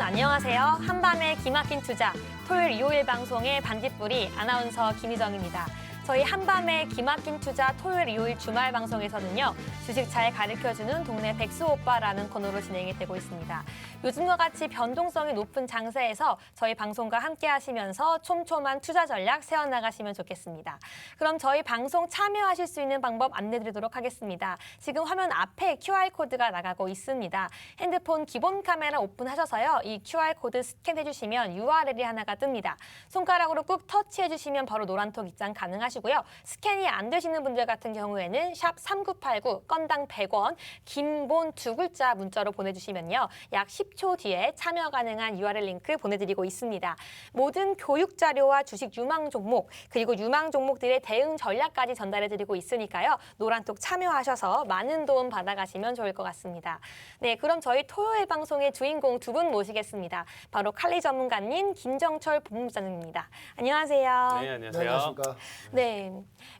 안녕하세요. 한밤의 기막힌 투자 토요일 일요일 방송의 반딧불이 아나운서 김희정입니다. 저희 한밤의 기막힌 투자 토요일 일요일 주말 방송에서는요. 주식 잘 가르쳐주는 동네 백수 오빠라는 코너로 진행이 되고 있습니다. 요즘과 같이 변동성이 높은 장세에서 저희 방송과 함께 하시면서 촘촘한 투자 전략 세워나가시면 좋겠습니다. 그럼 저희 방송 참여하실 수 있는 방법 안내드리도록 하겠습니다. 지금 화면 앞에 QR코드가 나가고 있습니다. 핸드폰 기본 카메라 오픈하셔서요. 이 QR코드 스캔해주시면 URL이 하나가 뜹니다. 손가락으로 꾹 터치해주시면 바로 노란톡 입장 가능하시고요. 스캔이 안 되시는 분들 같은 경우에는 샵 3989 건당 100원 긴본 2글자 문자로 보내주시면요. 약 10초 뒤에 참여 가능한 URL 링크 보내드리고 있습니다. 모든 교육 자료와 주식 유망 종목 그리고 유망 종목들의 대응 전략까지 전달해드리고 있으니까요. 노란톡 참여하셔서 많은 도움 받아가시면 좋을 것 같습니다. 네, 그럼 저희 토요일 방송의 주인공 두 분 모시겠습니다. 바로 칼리 전문가님 김정철 본부장님입니다. 안녕하세요. 네, 안녕하세요. 네, 안녕하십니까. 네,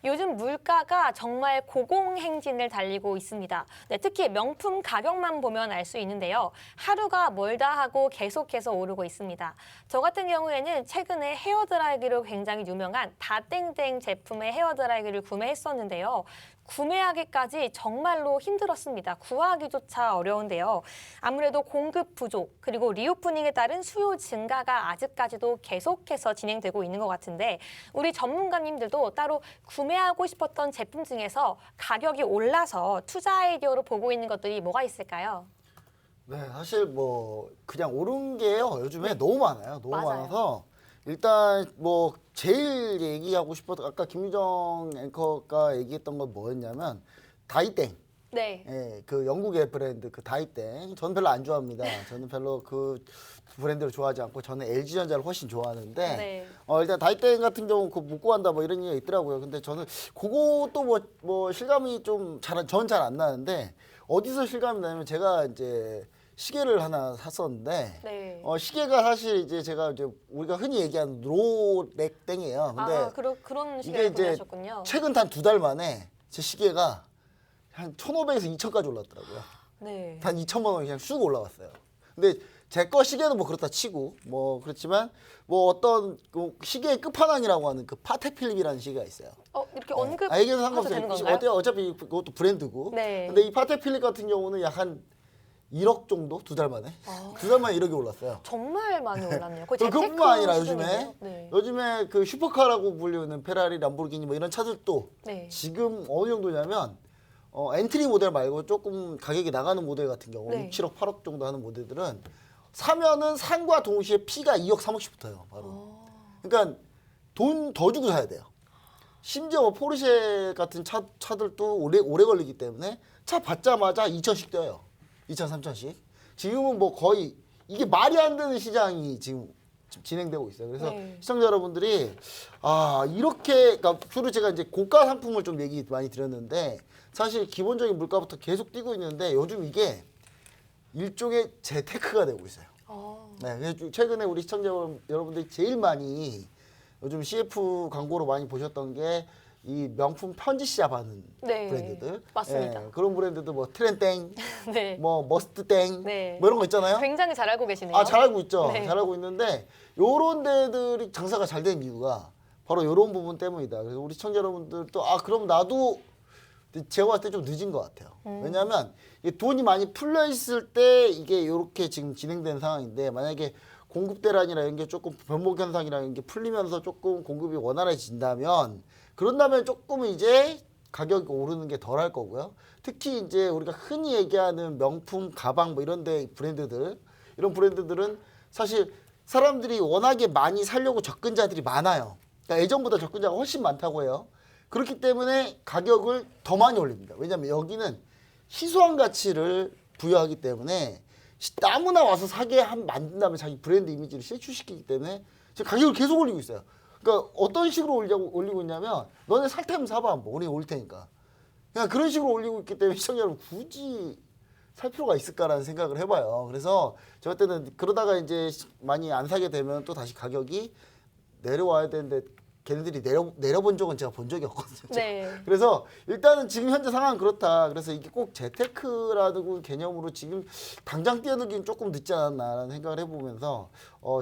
요즘 물가가 정말 고공행진을 달리고 있습니다. 네, 특히 명품 가격만 보면 알 수 있는데요. 하루가 멀다 하고 계속해서 오르고 있습니다. 저 같은 경우에는 최근에 헤어드라이기로 굉장히 유명한 다땡땡 제품의 헤어드라이기를 구매했었는데요. 구매하기까지 정말로 힘들었습니다. 구하기조차 어려운데요. 아무래도 공급 부족 그리고 리오프닝에 따른 수요 증가가 아직까지도 계속해서 진행되고 있는 것 같은데 우리 전문가님들도 따로 구매하고 싶었던 제품 중에서 가격이 올라서 투자 아이디어로 보고 있는 것들이 뭐가 있을까요? 네, 사실 뭐 그냥 오른 게요. 요즘에 너무 많아요. 너무 맞아요. 많아서 일단 뭐 제일 얘기하고 싶었던 아까 김유정 앵커가 얘기했던 건 뭐였냐면 다이땡. 네. 예, 그 영국의 브랜드 그 다이땡. 저는 별로 안 좋아합니다. 저는 별로 그 브랜드를 좋아하지 않고 저는 LG전자를 훨씬 좋아하는데 네. 일단 다이땡 같은 경우 그 못 구한다 뭐 이런 얘기가 있더라고요. 근데 저는 그것도 뭐 실감이 좀 전 잘 안 나는데 어디서 실감이 나냐면 제가 이제 시계를 하나 샀었는데 네. 시계가 사실 이제 제가 이제 우리가 흔히 얘기하는 롤렉땡이에요. 근데 그런 이게 시계를 이제 구매하셨군요. 최근 한 2달 만에 제 시계가 한 1,500에서 2,000까지 올랐더라고요. 네. 한 2천만 원 그냥 쑥 올라갔어요. 근데 제 거 시계도 뭐 그렇다 치고 뭐 그렇지만 뭐 어떤 그 시계의 끝판왕이라고 하는 그 파텍 필립이라는 시계가 있어요. 이렇게 언급 얘기는 해도 상관없어요. 되는 건가요? 어차피 그것도 브랜드고. 네. 근데 이 파텍 필립 같은 경우는 약 한 1억 정도 2달 만에 2달 만에 1억이 올랐어요. 정말 많이 올랐네요. 거의 그뿐만 재테크 아니라 수준이네요. 네. 요즘에 그 슈퍼카라고 불리는 페라리, 람보르기니 뭐 이런 차들도 네. 지금 어느 정도냐면 엔트리 모델 말고 조금 가격이 나가는 모델 같은 경우 네. 6, 7억, 8억 정도 하는 모델들은 사면은 산과 동시에 피가 2억, 3억씩 붙어요. 바로. 그러니까 돈 더 주고 사야 돼요. 심지어 포르쉐 같은 차들도 오래 걸리기 때문에 차 받자마자 2천씩 뛰어요. 2천, 3천씩. 지금은 뭐 거의 이게 말이 안 되는 시장이 지금 진행되고 있어요. 그래서 네. 시청자 여러분들이 이렇게 그러니까 주로 제가 이제 고가 상품을 좀 얘기 많이 드렸는데 사실 기본적인 물가부터 계속 뛰고 있는데 요즘 이게 일종의 재테크가 되고 있어요. 네, 그래서 최근에 우리 시청자 여러분들이 제일 많이 요즘 CF 광고로 많이 보셨던 게 이 명품 편지 시합하는 네, 브랜드들. 맞습니다. 예, 그런 브랜드들 뭐 트렌땡, 네. 뭐 머스트땡, 네. 뭐 이런 거 있잖아요. 굉장히 잘 알고 계시네요. 잘 알고 있죠. 네. 잘 알고 있는데 요런 데들이 장사가 잘 된 이유가 바로 요런 부분 때문이다. 그래서 우리 시청자 여러분들도 그럼 나도 제가 봤을 때 좀 늦은 것 같아요. 왜냐하면 이게 돈이 많이 풀려 있을 때 이게 이렇게 지금 진행되는 상황인데 만약에 공급 대란이나 이런 게 조금 변목 현상이라는 게 풀리면서 조금 공급이 원활해진다면 그런다면 조금 이제 가격이 오르는 게 덜 할 거고요. 특히 이제 우리가 흔히 얘기하는 명품 가방 뭐 이런 데 브랜드들 이런 브랜드들은 사실 사람들이 워낙에 많이 사려고 접근자들이 많아요. 그러니까 예전보다 접근자가 훨씬 많다고 해요. 그렇기 때문에 가격을 더 많이 올립니다. 왜냐하면 여기는 희소한 가치를 부여하기 때문에 아무나 와서 사게 만든 다음에 자기 브랜드 이미지를 실추시키기 때문에 지금 가격을 계속 올리고 있어요. 그러니까 어떤 식으로 올리고 있냐면 너네 살 테면 사봐. 뭐 우리 올 테니까. 그냥 그런 식으로 올리고 있기 때문에 시청자 여러분 굳이 살 필요가 있을까라는 생각을 해봐요. 그래서 제가 때는 그러다가 이제 많이 안 사게 되면 또 다시 가격이 내려와야 되는데 걔네들이 내려본 적은 제가 본 적이 없거든요. 네. 그래서 일단은 지금 현재 상황은 그렇다. 그래서 이게 꼭 재테크라는 개념으로 지금 당장 뛰어들기는 조금 늦지 않았나라는 생각을 해보면서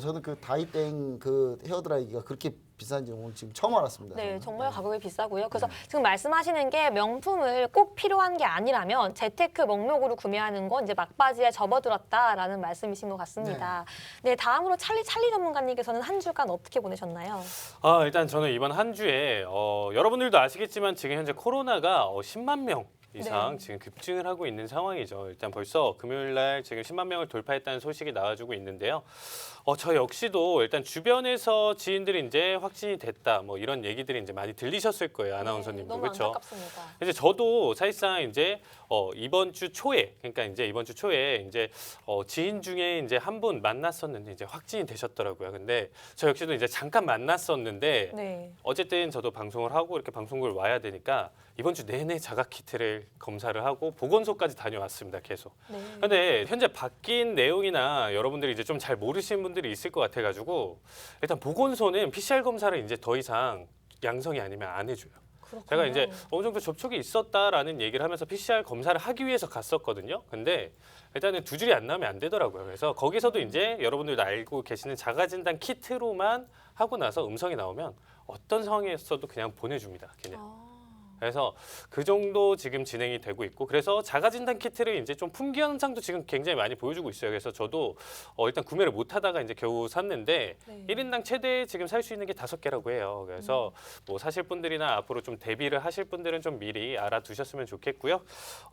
저는 그 다이땡 그 헤어드라이기가 그렇게 비싼지 오늘 지금 처음 알았습니다. 네, 저는. 정말 가격이 비싸고요. 그래서 지금 말씀하시는 게 명품을 꼭 필요한 게 아니라면 재테크 목록으로 구매하는 건 이제 막바지에 접어들었다라는 말씀이신 것 같습니다. 네, 다음으로 찰리 전문가님께서는 한 주간 어떻게 보내셨나요? 일단 저는 이번 한 주에 여러분들도 아시겠지만 지금 현재 코로나가 10만 명 이상 네. 지금 급증을 하고 있는 상황이죠. 일단 벌써 금요일 날 지금 10만 명을 돌파했다는 소식이 나와주고 있는데요. 저 역시도 일단 주변에서 지인들이 이제 확진이 됐다 뭐 이런 얘기들이 이제 많이 들리셨을 거예요. 아나운서님도. 너무 그렇죠? 안타깝습니다. 이제 저도 사실상 이제 이번 주 초에 그러니까 이제 이번 주 초에 이제 지인 중에 이제 한 분 만났었는데 이제 확진이 되셨더라고요. 근데 저 역시도 이제 잠깐 만났었는데 네. 어쨌든 저도 방송을 하고 이렇게 방송국을 와야 되니까 이번 주 내내 자가 키트를 검사를 하고 보건소까지 다녀왔습니다. 계속. 네. 근데 현재 바뀐 내용이나 여러분들이 이제 좀 잘 모르시는 분들이 있을 것 같아가지고 일단 보건소는 PCR 검사를 이제 더 이상 양성이 아니면 안 해줘요. 그렇군요. 제가 이제 어느 정도 접촉이 있었다라는 얘기를 하면서 PCR 검사를 하기 위해서 갔었거든요. 근데 일단은 두 줄이 안 나오면 안 되더라고요. 그래서 거기서도 이제 여러분들도 알고 계시는 자가진단 키트로만 하고 나서 음성이 나오면 어떤 상황에서도 그냥 보내줍니다. 그냥. 그래서 그 정도 지금 진행이 되고 있고 그래서 자가진단 키트를 이제 좀 품귀 현상도 지금 굉장히 많이 보여주고 있어요. 그래서 저도 일단 구매를 못 하다가 이제 겨우 샀는데 네. 1인당 최대 지금 살 수 있는 게 5개라고 해요. 그래서 뭐 사실 분들이나 앞으로 좀 대비를 하실 분들은 좀 미리 알아두셨으면 좋겠고요.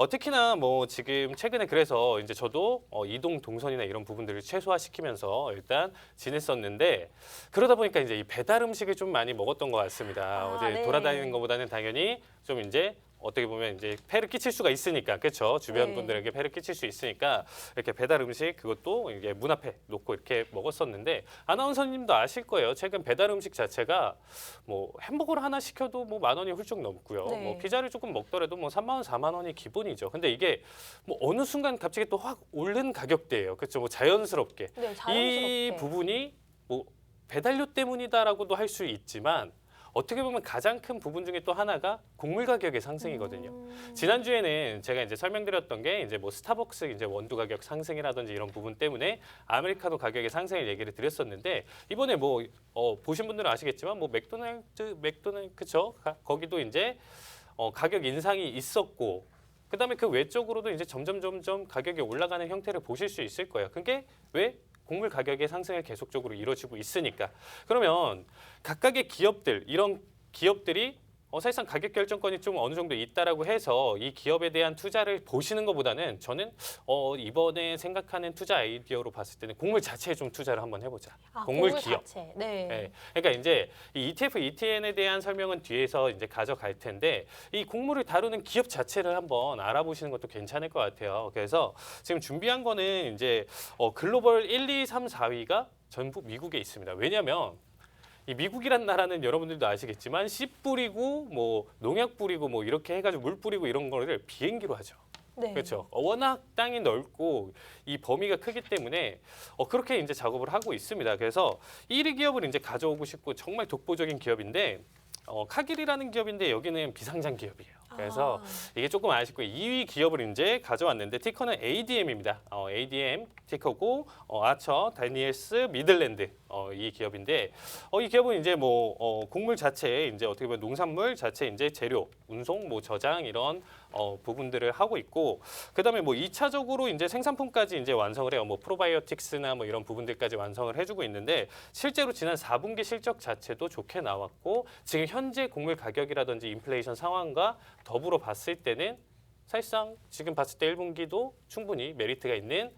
특히나 뭐 지금 최근에 그래서 이제 저도 이동 동선이나 이런 부분들을 최소화시키면서 일단 지냈었는데 그러다 보니까 이제 이 배달 음식을 좀 많이 먹었던 것 같습니다. 어디 네. 돌아다니는 것보다는 당연히 좀 이제 어떻게 보면 이제 폐를 끼칠 수가 있으니까 그렇죠. 주변 네. 분들에게 폐를 끼칠 수 있으니까 이렇게 배달 음식 그것도 이게 문 앞에 놓고 이렇게 먹었었는데 아나운서님도 아실 거예요. 최근 배달 음식 자체가 뭐 햄버거를 하나 시켜도 뭐 10,000원이 훌쩍 넘고요. 네. 뭐 피자를 조금 먹더라도 뭐 3만 원, 4만 원이 기본이죠. 근데 이게 뭐 어느 순간 갑자기 또 확 오른 가격대예요. 그렇죠. 뭐 자연스럽게 네, 이 자연스럽게. 부분이 뭐 배달료 때문이다라고도 할 수 있지만. 어떻게 보면 가장 큰 부분 중에 또 하나가 곡물 가격의 상승이거든요. 지난주에는 제가 이제 설명드렸던 게 이제 뭐 스타벅스 이제 원두 가격 상승이라든지 이런 부분 때문에 아메리카노 가격의 상승을 얘기를 드렸었는데 이번에 뭐 보신 분들은 아시겠지만 뭐 맥도날드 그쵸? 거기도 이제 가격 인상이 있었고 그다음에 그 외적으로도 이제 점점 가격이 올라가는 형태를 보실 수 있을 거예요. 그게 왜? 곡물 가격의 상승이 계속적으로 이루어지고 있으니까. 그러면 각각의 기업들, 이런 기업들이 사실상 가격 결정권이 좀 어느 정도 있다라고 해서 이 기업에 대한 투자를 보시는 것보다는 저는 이번에 생각하는 투자 아이디어로 봤을 때는 곡물 자체에 좀 투자를 한번 해보자. 곡물 기업. 자체. 네. 네. 그러니까 이제 이 ETF, ETN에 대한 설명은 뒤에서 이제 가져갈 텐데 이 곡물을 다루는 기업 자체를 한번 알아보시는 것도 괜찮을 것 같아요. 그래서 지금 준비한 거는 이제 글로벌 1, 2, 3, 4위가 전부 미국에 있습니다. 왜냐하면 이 미국이란 나라는 여러분들도 아시겠지만 씨 뿌리고 뭐 농약 뿌리고 뭐 이렇게 해가지고 물 뿌리고 이런 거를 비행기로 하죠. 네. 그렇죠. 워낙 땅이 넓고 이 범위가 크기 때문에 그렇게 이제 작업을 하고 있습니다. 그래서 1위 기업을 이제 가져오고 싶고 정말 독보적인 기업인데 카길이라는 기업인데 여기는 비상장 기업이에요. 그래서 이게 조금 아쉽고 2위 기업을 이제 가져왔는데 티커는 ADM입니다. ADM 티커고 아처, 다니엘스, 미들랜드 이 기업인데 이 기업은 이제 뭐 곡물 자체에 이제 어떻게 보면 농산물 자체 이제 재료, 운송, 뭐 저장 이런 부분들을 하고 있고 그다음에 뭐 2차적으로 이제 생산품까지 이제 완성을 해요. 뭐 프로바이오틱스나 뭐 이런 부분들까지 완성을 해주고 있는데 실제로 지난 4분기 실적 자체도 좋게 나왔고 지금 현재 곡물 가격이라든지 인플레이션 상황과 더불어 봤을 때는 사실상 지금 봤을 때 1분기도 충분히 메리트가 있는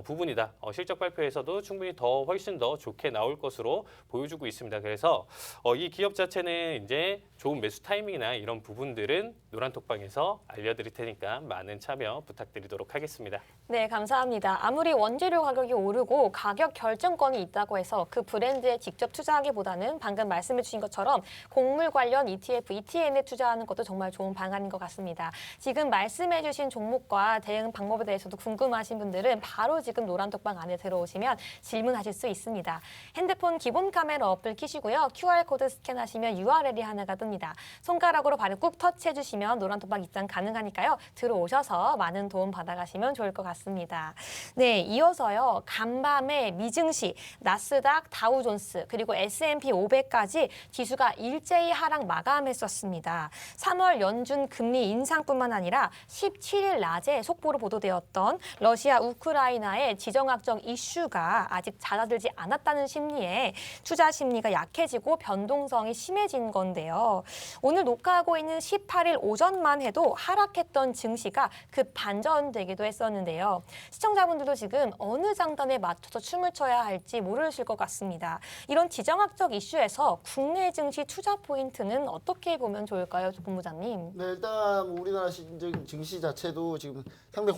부분이다. 실적 발표에서도 충분히 훨씬 더 좋게 나올 것으로 보여주고 있습니다. 그래서 이 기업 자체는 이제 좋은 매수 타이밍이나 이런 부분들은 노란톡방에서 알려드릴 테니까 많은 참여 부탁드리도록 하겠습니다. 네, 감사합니다. 아무리 원재료 가격이 오르고 가격 결정권이 있다고 해서 그 브랜드에 직접 투자하기보다는 방금 말씀해 주신 것처럼 곡물 관련 ETF, ETN에 투자하는 것도 정말 좋은 방안인 것 같습니다. 지금 말씀해 주신 종목과 대응 방법에 대해서도 궁금하신 분들은 바로 지금 노란톡방 안에 들어오시면 질문하실 수 있습니다. 핸드폰 기본 카메라 어플 켜시고요. QR코드 스캔하시면 URL이 하나가 뜹니다. 손가락으로 바로 꾹 터치해 주시면 노란톡방 입장 가능하니까요. 들어오셔서 많은 도움 받아가시면 좋을 것 같습니다. 네, 이어서요. 간밤에 미증시, 나스닥, 다우존스, 그리고 S&P 500까지 지수가 일제히 하락 마감했었습니다. 3월 연준 금리 인상뿐만 아니라 17일 낮에 속보로 보도되었던 러시아 우크라이나의 지정학적 이슈가 아직 잦아들지 않았다는 심리에 투자 심리가 약해지고 변동성이 심해진 건데요. 오늘 녹화하고 있는 18일 오전만 해도 하락했던 증시가 급 반전되기도 했었는데요. 시청자분들도 지금 어느 장단에 맞춰서 춤을 춰야 할지 모르실 것 같습니다. 이런 지정학적 이슈에서 국내 증시 투자 포인트는 어떻게 보면 좋을까요, 본부장님? 네, 일단 우리나라 증시 자체도 지금 상당히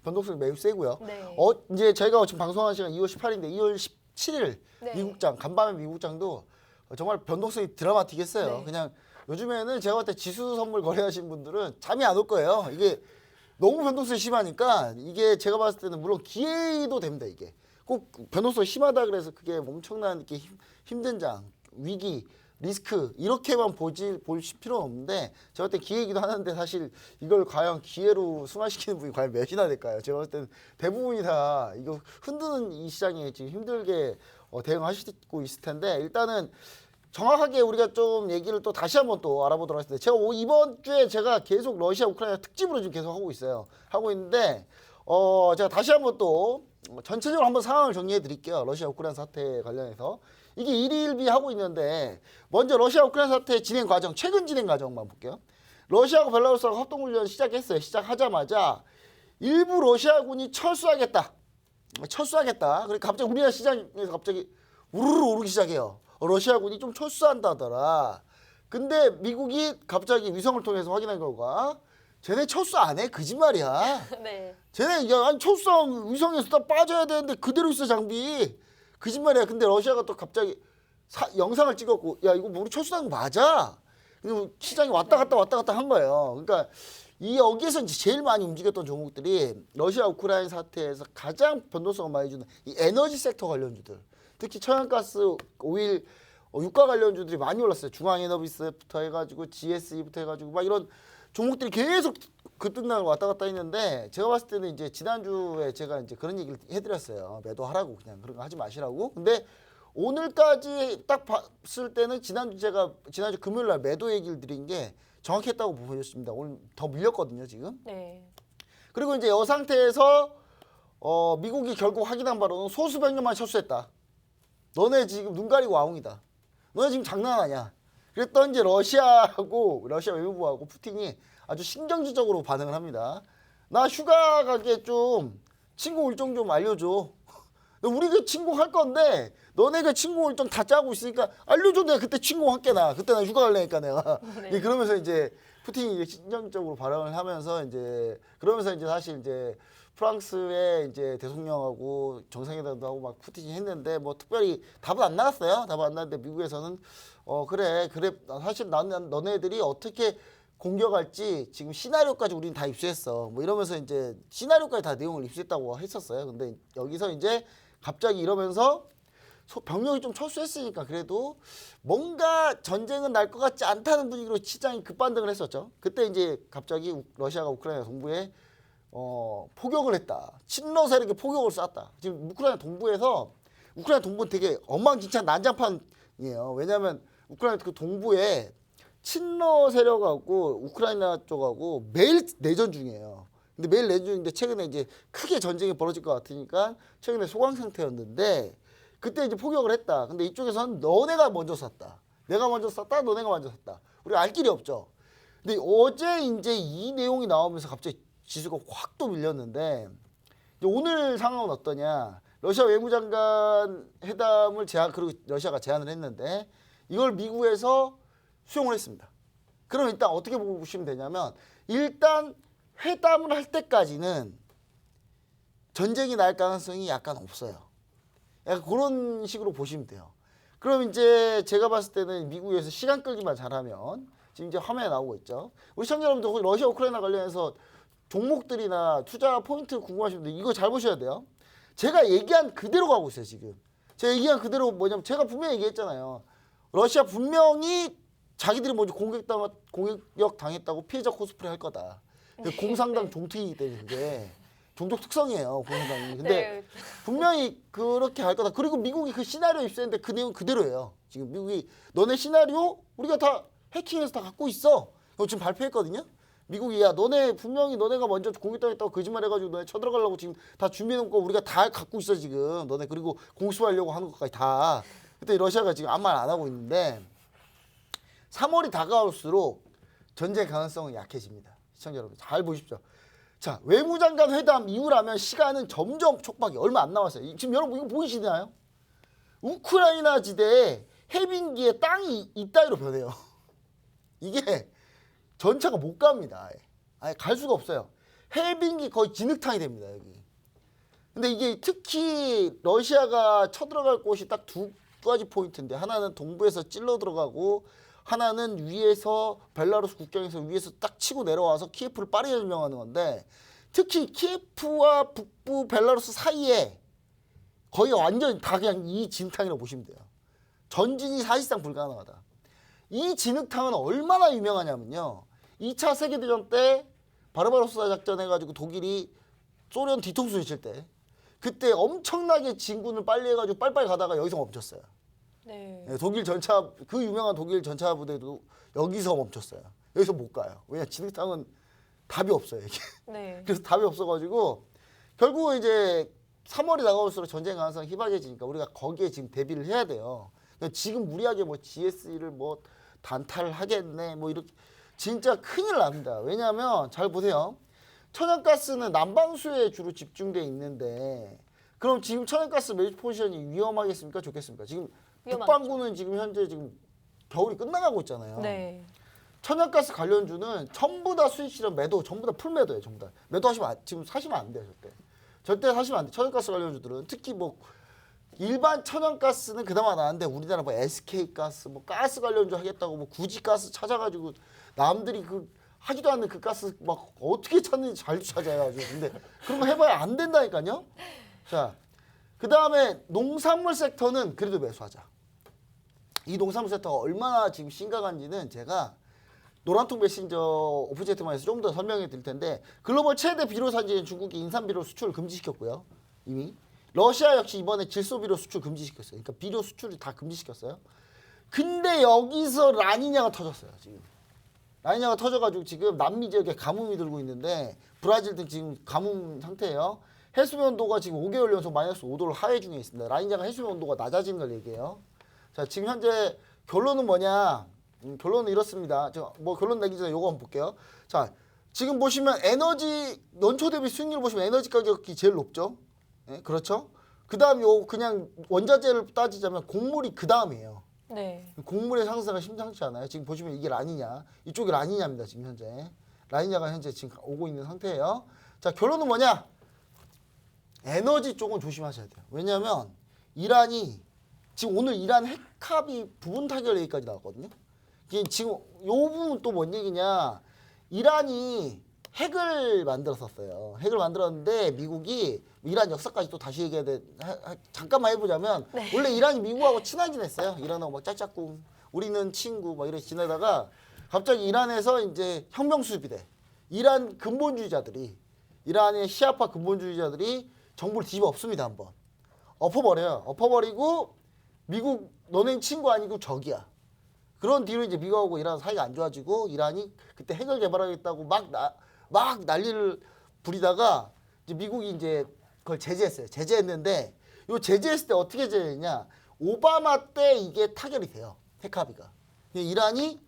변동성이 매우 세고요. 네. 이제 저희가 지금 방송하는 시간 2월 18일인데 2월 17일 네. 미국장 간밤에 미국장도 정말 변동성이 드라마틱했어요. 네. 그냥 요즘에는 제가 볼 때 지수 선물 거래하신 분들은 잠이 안 올 거예요. 이게 너무 변동성이 심하니까 이게 제가 봤을 때는 물론 기회도 됩니다. 이게 꼭 변동성이 심하다 그래서 그게 엄청난 이렇게 힘든 장, 위기, 리스크 이렇게만 볼 필요는 없는데 제가 볼 때 기회이기도 하는데 사실 이걸 과연 기회로 승화시키는 분이 과연 몇이나 될까요? 제가 볼 때는 대부분이 다 이거 흔드는 이 시장에 지금 힘들게 대응하시고 있을 텐데 일단은 정확하게 우리가 좀 얘기를 또 다시 한번 또 알아보도록 하겠습니다. 제가 이번 주에 제가 계속 러시아 우크라이나 특집으로 지금 계속 하고 있어요. 하고 있는데 제가 다시 한번 또 전체적으로 한번 상황을 정리해 드릴게요. 러시아 우크라이나 사태 관련해서 이게 일일비 하고 있는데 먼저 러시아 우크라이나 사태 진행 과정, 최근 진행 과정만 볼게요. 러시아하고 벨라루스하고 합동훈련 시작했어요. 시작하자마자 일부 러시아군이 철수하겠다. 그리고 갑자기 우리나라 시장에서 갑자기 우르르 오르기 시작해요. 러시아군이 좀 철수한다더라. 근데 미국이 갑자기 위성을 통해서 확인한 결과 쟤네 철수 안 해? 거짓말이야. 네. 쟤네 아니 철수하면 위성에서 다 빠져야 되는데 그대로 있어 장비. 거짓말이야. 근데 러시아가 또 갑자기 영상을 찍었고 야 이거 우리 철수한 거 맞아. 그리고 시장이 왔다 갔다 한 거예요. 그러니까 여기에서 이제 제일 많이 움직였던 종목들이 러시아 우크라이나 사태에서 가장 변동성을 많이 주는 이 에너지 섹터 관련주들. 특히 천연가스, 오일, 유가 관련주들이 많이 올랐어요. 중앙에너비스부터 해가지고 GSE부터 해가지고 막 이런 종목들이 계속 급등나고 왔다 갔다 했는데 제가 봤을 때는 이제 지난주에 제가 이제 그런 얘기를 해드렸어요. 매도하라고 그냥 그런 거 하지 마시라고. 근데 오늘까지 딱 봤을 때는 지난주 금요일 날 매도 얘기를 드린 게 정확했다고 보여졌습니다. 오늘 더 밀렸거든요, 지금. 네. 그리고 이제 이 상태에서 미국이 결국 확인한 바로는 소수 병력만 철수했다. 너네 지금 눈 가리고 아웅이다. 너네 지금 장난하냐. 그랬더니 이제 러시아 외무부하고 푸틴이 아주 신경질적으로 반응을 합니다. 나 휴가 가게 좀 침공 일정 좀 알려줘. 우리가 침공할 건데 너네 그 침공 일정 다 짜고 있으니까 알려줘. 내가 그때 침공할게 나. 그때 나 휴가 갈래니까 내가. 네. 그러면서 이제 푸틴이 이제 신경적으로 발언을 하면서 그러면서 사실 이제 프랑스의 이제 대통령하고 정상회담도 하고 막 푸틴이 했는데 뭐 특별히 답은 안 나왔어요. 답은 안 나왔는데 미국에서는 그래 사실 나는 너네들이 어떻게 공격할지 지금 시나리오까지 우리는 다 입수했어. 뭐 이러면서 이제 시나리오까지 다 내용을 입수했다고 했었어요. 근데 여기서 이제 갑자기 이러면서 병력이 좀 철수했으니까 그래도 뭔가 전쟁은 날 것 같지 않다는 분위기로 시장이 급반등을 했었죠. 그때 이제 갑자기 러시아가 우크라이나 동부에 포격을 했다. 친러 세력에 포격을 쐈다. 지금 우크라이나 동부는 되게 엉망진창 난장판이에요. 왜냐하면 우크라이나 그 동부에 친러 세력하고 우크라이나 쪽하고 매일 내전 중이에요. 근데 매일 내전 중인데 최근에 이제 크게 전쟁이 벌어질 것 같으니까 최근에 소강 상태였는데 그때 이제 포격을 했다. 근데 이쪽에서는 너네가 먼저 쐈다. 내가 먼저 쐈다. 너네가 먼저 쐈다. 우리가 알 길이 없죠. 근데 어제 이제 이 내용이 나오면서 갑자기 지수가 확 또 밀렸는데 오늘 상황은 어떠냐? 러시아 외무장관 회담을 그리고 러시아가 제안을 했는데 이걸 미국에서 수용을 했습니다. 그럼 일단 어떻게 보시면 되냐면 일단 회담을 할 때까지는 전쟁이 날 가능성이 약간 없어요. 약간 그런 식으로 보시면 돼요. 그럼 이제 제가 봤을 때는 미국에서 시간 끌기만 잘하면 지금 이제 화면에 나오고 있죠. 우리 시청자 여러분들 혹시 러시아 우크라이나 관련해서 종목들이나 투자 포인트 궁금하신 분들 이거 잘 보셔야 돼요. 제가 얘기한 그대로 가고 있어요 지금. 제가 얘기한 그대로 뭐냐면 제가 분명히 얘기했잖아요. 러시아 분명히 자기들이 먼저 공격 당했다고 피해자 코스프레 할 거다. 공산당 종특이기 때문에 그게 종족 특성이에요 공산당이. 근데 네. 분명히 그렇게 할 거다. 그리고 미국이 그 시나리오 입수했는데 그 내용 그대로예요. 지금 미국이 너네 시나리오 우리가 다 해킹해서 다 갖고 있어. 이거 지금 발표했거든요. 미국이 야 너네 분명히 너네가 먼저 공격당했다고 거짓말해가지고 너네 쳐들어가려고 지금 다 준비해놓은 거 우리가 다 갖고 있어 지금. 너네 그리고 공수하려고 하는 것까지 다. 그때 러시아가 지금 아무 말 안 하고 있는데 3월이 다가올수록 전쟁 가능성은 약해집니다. 시청자 여러분 잘 보십시오. 자 외무장관 회담 이후라면 시간은 점점 촉박이 얼마 안 남았어요. 지금 여러분 이거 보이시나요? 우크라이나 지대에 해빙기에 땅이 이따위로 변해요. 이게 전차가 못 갑니다. 아예 갈 수가 없어요. 해빙기 거의 진흙탕이 됩니다 여기. 근데 이게 특히 러시아가 쳐들어갈 곳이 딱 두 가지 포인트인데 하나는 동부에서 찔러 들어가고 하나는 위에서 벨라루스 국경에서 위에서 딱 치고 내려와서 키예프를 빠르게 점령하는 건데 특히 키예프와 북부 벨라루스 사이에 거의 완전 다 그냥 이 진흙탕이라고 보시면 돼요. 전진이 사실상 불가능하다. 이 진흙탕은 얼마나 유명하냐면요. 2차 세계대전 때 바르바로사 작전 해가지고 독일이 소련 뒤통수를 칠 때 그때 엄청나게 진군을 빨리 해가지고 빨리빨리 가다가 여기서 멈췄어요. 네. 네, 독일 전차 그 유명한 독일 전차 부대도 여기서 멈췄어요. 여기서 못 가요. 왜냐 진흙탕은 답이 없어요 이게. 네. 그래서 답이 없어가지고 결국 이제 3월이 다가올수록 전쟁 가능성이 희박해지니까 우리가 거기에 지금 대비를 해야 돼요. 그러니까 지금 무리하게 뭐 GS를 뭐 단탈하겠네 뭐 이렇게 진짜 큰일 납니다. 왜냐하면 잘 보세요. 천연가스는 남방수에 주로 집중돼 있는데 그럼 지금 천연가스 매입 포지션이 위험하겠습니까? 좋겠습니까? 지금 위험하죠. 북반구는 지금 현재 지금 겨울이 끝나가고 있잖아요. 네. 천연가스 관련주는 전부 다 수익 실현 매도, 전부 다 풀 매도예요, 전부 다. 매도하시면 지금 사시면 안 돼요, 절대 사시면 안 돼. 천연가스 관련주들은 특히 뭐 일반 천연가스는 그나마 나은데 우리나라 뭐 SK가스, 뭐 가스 관련주 하겠다고 뭐 굳이 가스 찾아가지고 남들이 그 하지도 않는 그 가스 막 어떻게 찾는지 잘 찾아요, 아주. 근데 그런 거 해봐야 안 된다니까요. 자, 그 다음에 농산물 섹터는 그래도 매수하자. 이 농산물 섹터가 얼마나 지금 심각한지는 제가 노란통 메신저 오프제트만에서 좀 더 설명해 드릴 텐데 글로벌 최대 비료 산지인 중국이 인삼 비료 수출을 금지시켰고요. 이미 러시아 역시 이번에 질소 비료 수출 금지시켰어요. 그러니까 비료 수출을 다 금지시켰어요. 근데 여기서 라니냐가 터졌어요. 지금 라니냐가 터져가지고 지금 남미 지역에 가뭄이 들고 있는데 브라질 등 지금 가뭄 상태예요. 해수면 온도가 지금 5개월 연속 마이너스 5도를 하해 중에 있습니다. 라니냐가 해수면 온도가 낮아지는 걸 얘기해요. 자, 지금 현재 결론은 뭐냐? 결론은 이렇습니다. 뭐 결론 내기 전에 요거 한번 볼게요. 자, 지금 보시면 에너지 연초 대비 수익률 보시면 에너지 가격이 제일 높죠. 예, 그렇죠? 그다음 요 그냥 원자재를 따지자면 곡물이 그 다음이에요. 네. 곡물의 상승가 심상치 않아요. 지금 보시면 이게 라니냐, 이쪽이 라니냐입니다. 지금 현재 라니냐가 현재 지금 오고 있는 상태예요. 자, 결론은 뭐냐? 에너지 쪽은 조심하셔야 돼요. 왜냐하면 이란이 지금 오늘 이란 핵합의 부분 타결 얘기까지 나왔거든요. 이게 지금 요 부분 또 뭔 얘기냐? 이란이 핵을 만들었었어요. 핵을 만들었는데 미국이 이란 역사까지 또 다시 얘기해야 돼. 잠깐만 해보자면 네. 원래 이란이 미국하고 친하긴 했어요. 이란하고 막 짝짝꿍 우리는 친구 막 이렇게 지내다가 갑자기 이란에서 이제 혁명 수습이 돼. 이란 근본주의자들이 이란의 시아파 근본주의자들이 정부를 뒤집어 엎습니다. 한번 엎어버려요. 엎어버리고 미국 너네 친구 아니고 적이야. 그런 뒤로 이제 미국하고 이란 사이가 안 좋아지고 이란이 그때 핵을 개발하겠다고 막 난리를 부리다가 이제 미국이 이제 그걸 제재했어요. 제재했는데 요 제재했을 때 어떻게 제재했냐? 오바마 때 이게 타결이 돼요. 핵합의가. 이란이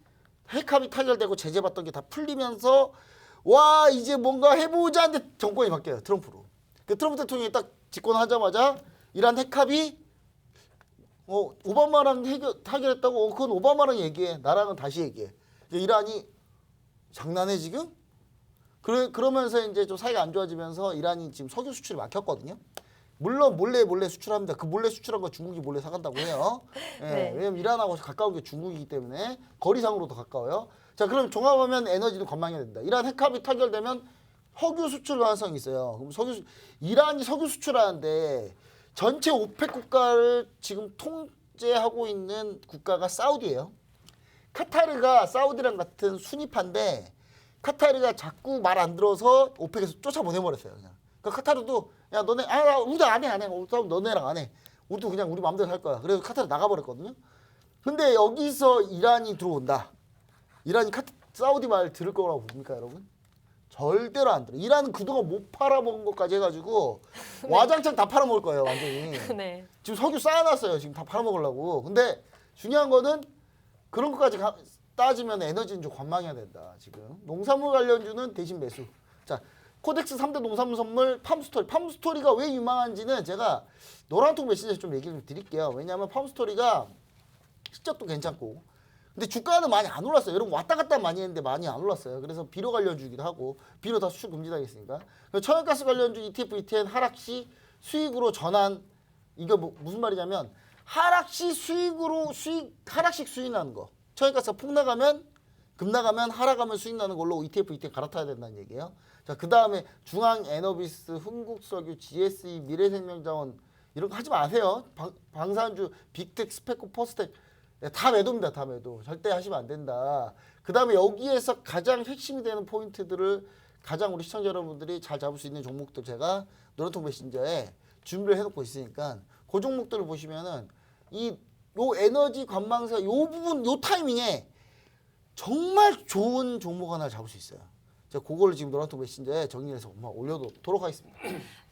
핵합의 타결되고 제재받던 게 다 풀리면서 와 이제 뭔가 해보자 하는데 정권이 바뀌어요. 트럼프로. 그 트럼프 대통령이 딱 집권하자마자 이란 핵합의 오바마랑 타결했다고 그건 오바마랑 얘기해. 나랑은 다시 얘기해. 이란이 장난해 지금? 그러면서 이제 좀 사이가 안 좋아지면서 이란이 지금 석유 수출이 막혔거든요. 물론 몰래 수출합니다. 그 몰래 수출한 거 중국이 몰래 사간다고 해요. 예, 네. 왜냐면 이란하고 가까운 게 중국이기 때문에 거리상으로도 가까워요. 자, 그럼 종합하면 에너지는 관망해야 된다. 이란 핵합의 타결되면 석유 수출 가능성이 있어요. 그럼 이란이 석유 수출하는데 전체 오펙 국가를 지금 통제하고 있는 국가가 사우디예요. 카타르가 사우디랑 같은 순위파인데 카타르가 자꾸 말 안 들어서 오펙에서 쫓아보내버렸어요. 그냥. 그러니까 카타르도 야 너네 우리도 안 해. 우리 너네랑 안 해. 우리도 그냥 우리 마음대로 할 거야. 그래서 카타르 나가버렸거든요. 근데 여기서 이란이 들어온다. 이란이 사우디 말 들을 거라고 봅니까 여러분? 절대로 안 들어. 이란은 그동안 못 팔아먹은 것까지 해가지고 와장창 다 팔아먹을 거예요 완전히. 네. 지금 석유 쌓아놨어요. 지금 다 팔아먹으려고. 근데 중요한 거는 그런 것까지 따지면 에너지는 좀 관망해야 된다. 지금 농산물 관련주는 대신 매수. 자, 코덱스 3대 농산물 선물 팜스토리. 팜스토리가 왜 유망한지는 제가 노란톡 메시지에서 좀 얘기를 좀 드릴게요. 왜냐하면 팜스토리가 실적도 괜찮고 근데 주가는 많이 안 올랐어요. 여러분 왔다 갔다 많이 했는데 많이 안 올랐어요. 그래서 비료 관련주기도 하고 비료 다 수출 금지당했으니까. 천연가스 관련주 ETF, ETN 하락 시 수익으로 전환. 이거 무슨 말이냐면 하락 시 하락식 수익 나는 거. 천연가스가 폭 나가면 급 나가면 하락하면 수익 나는 걸로 ETF, ETN 갈아타야 된다는 얘기예요. 자, 그 다음에 중앙에너비스, 흥국석유, GSE, 미래생명자원 이런 거 하지 마세요. 방산주, 빅텍, 스페코, 퍼스텍 다 매도입니다. 다 매도. 절대 하시면 안 된다. 그 다음에 여기에서 가장 핵심이 되는 포인트들을 가장 우리 시청자 여러분들이 잘 잡을 수 있는 종목들 제가 노란통 메신저에 준비를 해놓고 있으니까 그 종목들을 보시면은 요 에너지 관망사 요 부분 요 타이밍에 정말 좋은 종목 하나 잡을 수 있어요. 제가 그거를 지금 노란통 메신저에 정리해서 올려놓도록 하겠습니다.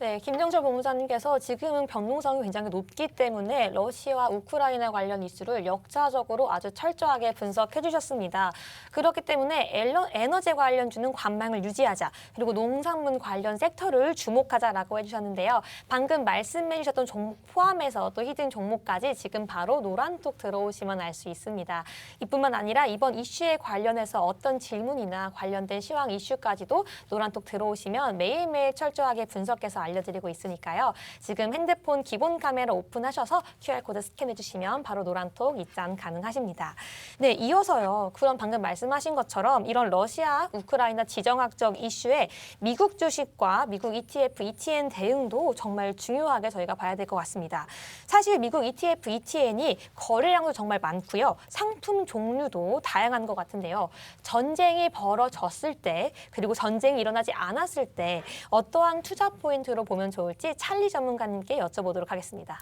네, 김정철 본부장님께서 지금은 변동성이 굉장히 높기 때문에 러시아와 우크라이나 관련 이슈를 역사적으로 아주 철저하게 분석해 주셨습니다. 그렇기 때문에 에너지 관련주는 관망을 유지하자, 그리고 농산물 관련 섹터를 주목하자라고 해주셨는데요. 방금 말씀해 주셨던 종목 포함해서 또 히든 종목까지 지금 바로 노란톡 들어오시면 알 수 있습니다. 이뿐만 아니라 이번 이슈에 관련해서 어떤 질문이나 관련된 시황 이슈까지도 노란톡 들어오시면 매일매일 철저하게 분석해서 알려드리고 있으니까요. 지금 핸드폰 기본 카메라 오픈하셔서 QR코드 스캔해 주시면 바로 노란톡 입장 가능하십니다. 네, 이어서요. 그럼 방금 말씀하신 것처럼 이런 러시아, 우크라이나 지정학적 이슈에 미국 주식과 미국 ETF, ETN 대응도 정말 중요하게 저희가 봐야 될 것 같습니다. 사실 미국 ETF, ETN이 거래량도 정말 많고요. 상품 종류도 다양한 것 같은데요. 전쟁이 벌어졌을 때 그리고 전쟁이 일어나지 않았을 때 어떠한 투자 포인트로 보면 좋을지 찰리 전문가님께 여쭤보도록 하겠습니다.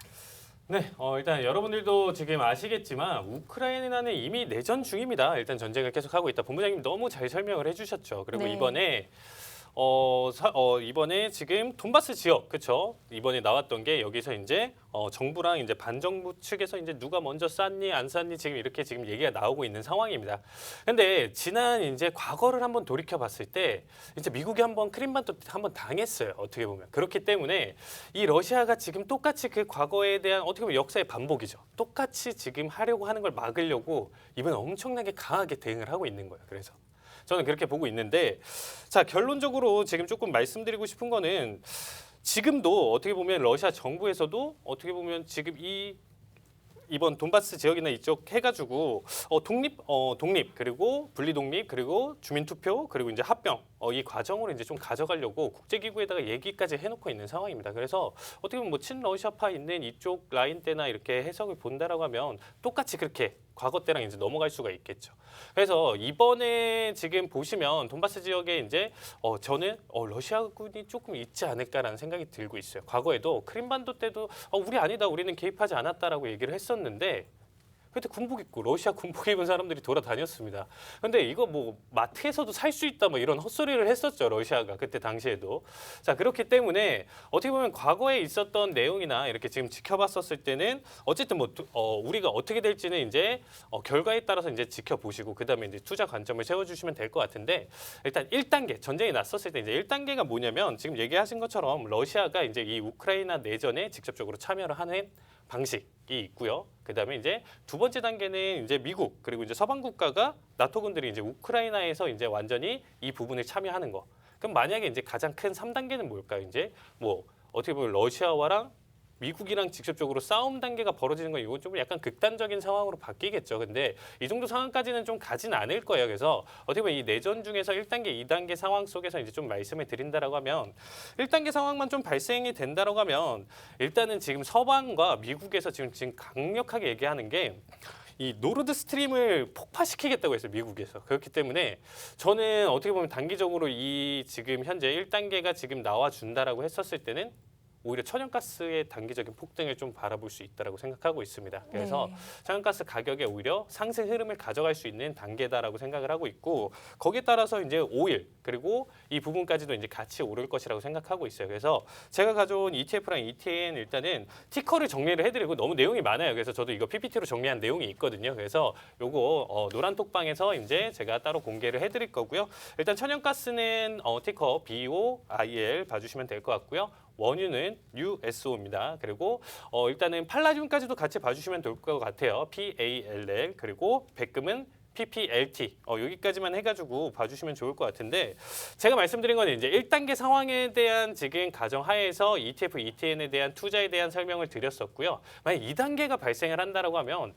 네, 일단 여러분들도 지금 아시겠지만 우크라이나는 이미 내전 중입니다. 일단 전쟁을 계속하고 있다. 본부장님 너무 잘 설명을 해주셨죠. 그리고 네. 이번에 지금 돈바스 지역, 그렇죠? 이번에 나왔던 게 여기서 이제 정부랑 이제 반정부 측에서 이제 누가 먼저 쐈니 안 쐈니 지금 이렇게 지금 얘기가 나오고 있는 상황입니다. 근데 지난 이제 과거를 한번 돌이켜 봤을 때 이제 미국이 한번 크림반도 한번 당했어요. 어떻게 보면 그렇기 때문에 이 러시아가 지금 똑같이 그 과거에 대한 어떻게 보면 역사의 반복이죠. 똑같이 지금 하려고 하는 걸 막으려고 이번에 엄청나게 강하게 대응을 하고 있는 거예요. 그래서. 저는 그렇게 보고 있는데 자 결론적으로 지금 조금 말씀드리고 싶은 거는 지금도 어떻게 보면 러시아 정부에서도 어떻게 보면 지금 이번 돈바스 지역이나 이쪽 해가지고 독립 그리고 분리 독립 그리고 주민 투표 그리고 이제 합병 이 과정으로 이제 좀 가져가려고 국제기구에다가 얘기까지 해놓고 있는 상황입니다. 그래서 어떻게 보면 뭐 친러시아파 있는 이쪽 라인 때나 이렇게 해석을 본다라고 하면 똑같이 그렇게 과거 때랑 이제 넘어갈 수가 있겠죠. 그래서 이번에 지금 보시면 돈바스 지역에 이제 저는 러시아군이 조금 있지 않을까라는 생각이 들고 있어요. 과거에도 크림반도 때도 우리 아니다, 우리는 개입하지 않았다라고 얘기를 했었는데 그때 군복 입고 러시아 군복 입은 사람들이 돌아다녔습니다. 근데 이거 뭐 마트에서도 살 수 있다 뭐 이런 헛소리를 했었죠. 러시아가 그때 당시에도. 자 그렇기 때문에 어떻게 보면 과거에 있었던 내용이나 이렇게 지금 지켜봤었을 때는 어쨌든 뭐 우리가 어떻게 될지는 이제 결과에 따라서 이제 지켜보시고 그다음에 이제 투자 관점을 세워주시면 될 것 같은데 일단 1단계 전쟁이 났었을 때 이제 1단계가 뭐냐면 지금 얘기하신 것처럼 러시아가 이제 이 우크라이나 내전에 직접적으로 참여를 하는 방식이 있고요. 그다음에 이제 두 번째 단계는 이제 미국 그리고 이제 서방 국가가 나토군들이 이제 우크라이나에서 이제 완전히 이 부분을 참여하는 거. 그럼 만약에 이제 가장 큰 3단계는 뭘까요? 이제 뭐 어떻게 보면 러시아와랑 미국이랑 직접적으로 싸움 단계가 벌어지는 건 이건 좀 약간 극단적인 상황으로 바뀌겠죠. 근데 이 정도 상황까지는 좀 가진 않을 거예요. 그래서 어떻게 보면 이 내전 중에서 1단계, 2단계 상황 속에서 이제 좀 말씀을 드린다라고 하면 1단계 상황만 좀 발생이 된다라고 하면 일단은 지금 서방과 미국에서 지금 강력하게 얘기하는 게 이 노르드 스트림을 폭파시키겠다고 했어요. 미국에서. 그렇기 때문에 저는 어떻게 보면 단기적으로 이 지금 현재 1단계가 지금 나와준다라고 했었을 때는 오히려 천연가스의 단기적인 폭등을 좀 바라볼 수 있다라고 생각하고 있습니다. 그래서 네. 천연가스 가격에 오히려 상승 흐름을 가져갈 수 있는 단계다라고 생각을 하고 있고 거기에 따라서 이제 오일 그리고 이 부분까지도 이제 같이 오를 것이라고 생각하고 있어요. 그래서 제가 가져온 ETF랑 ETN 일단은 티커를 정리를 해드리고 너무 내용이 많아요. 그래서 저도 이거 PPT로 정리한 내용이 있거든요. 그래서 요거 노란 톡방에서 이제 제가 따로 공개를 해드릴 거고요. 일단 천연가스는 티커 BOIL 봐주시면 될 것 같고요. 원유는 USO입니다. 그리고 일단은 팔라듐까지도 같이 봐주시면 될 것 같아요. PALL 그리고 백금은 PPLT 여기까지만 해가지고 봐주시면 좋을 것 같은데 제가 말씀드린 건 이제 1단계 상황에 대한 지금 가정하에서 ETF, ETN에 대한 투자에 대한 설명을 드렸었고요. 만약 2단계가 발생을 한다라고 하면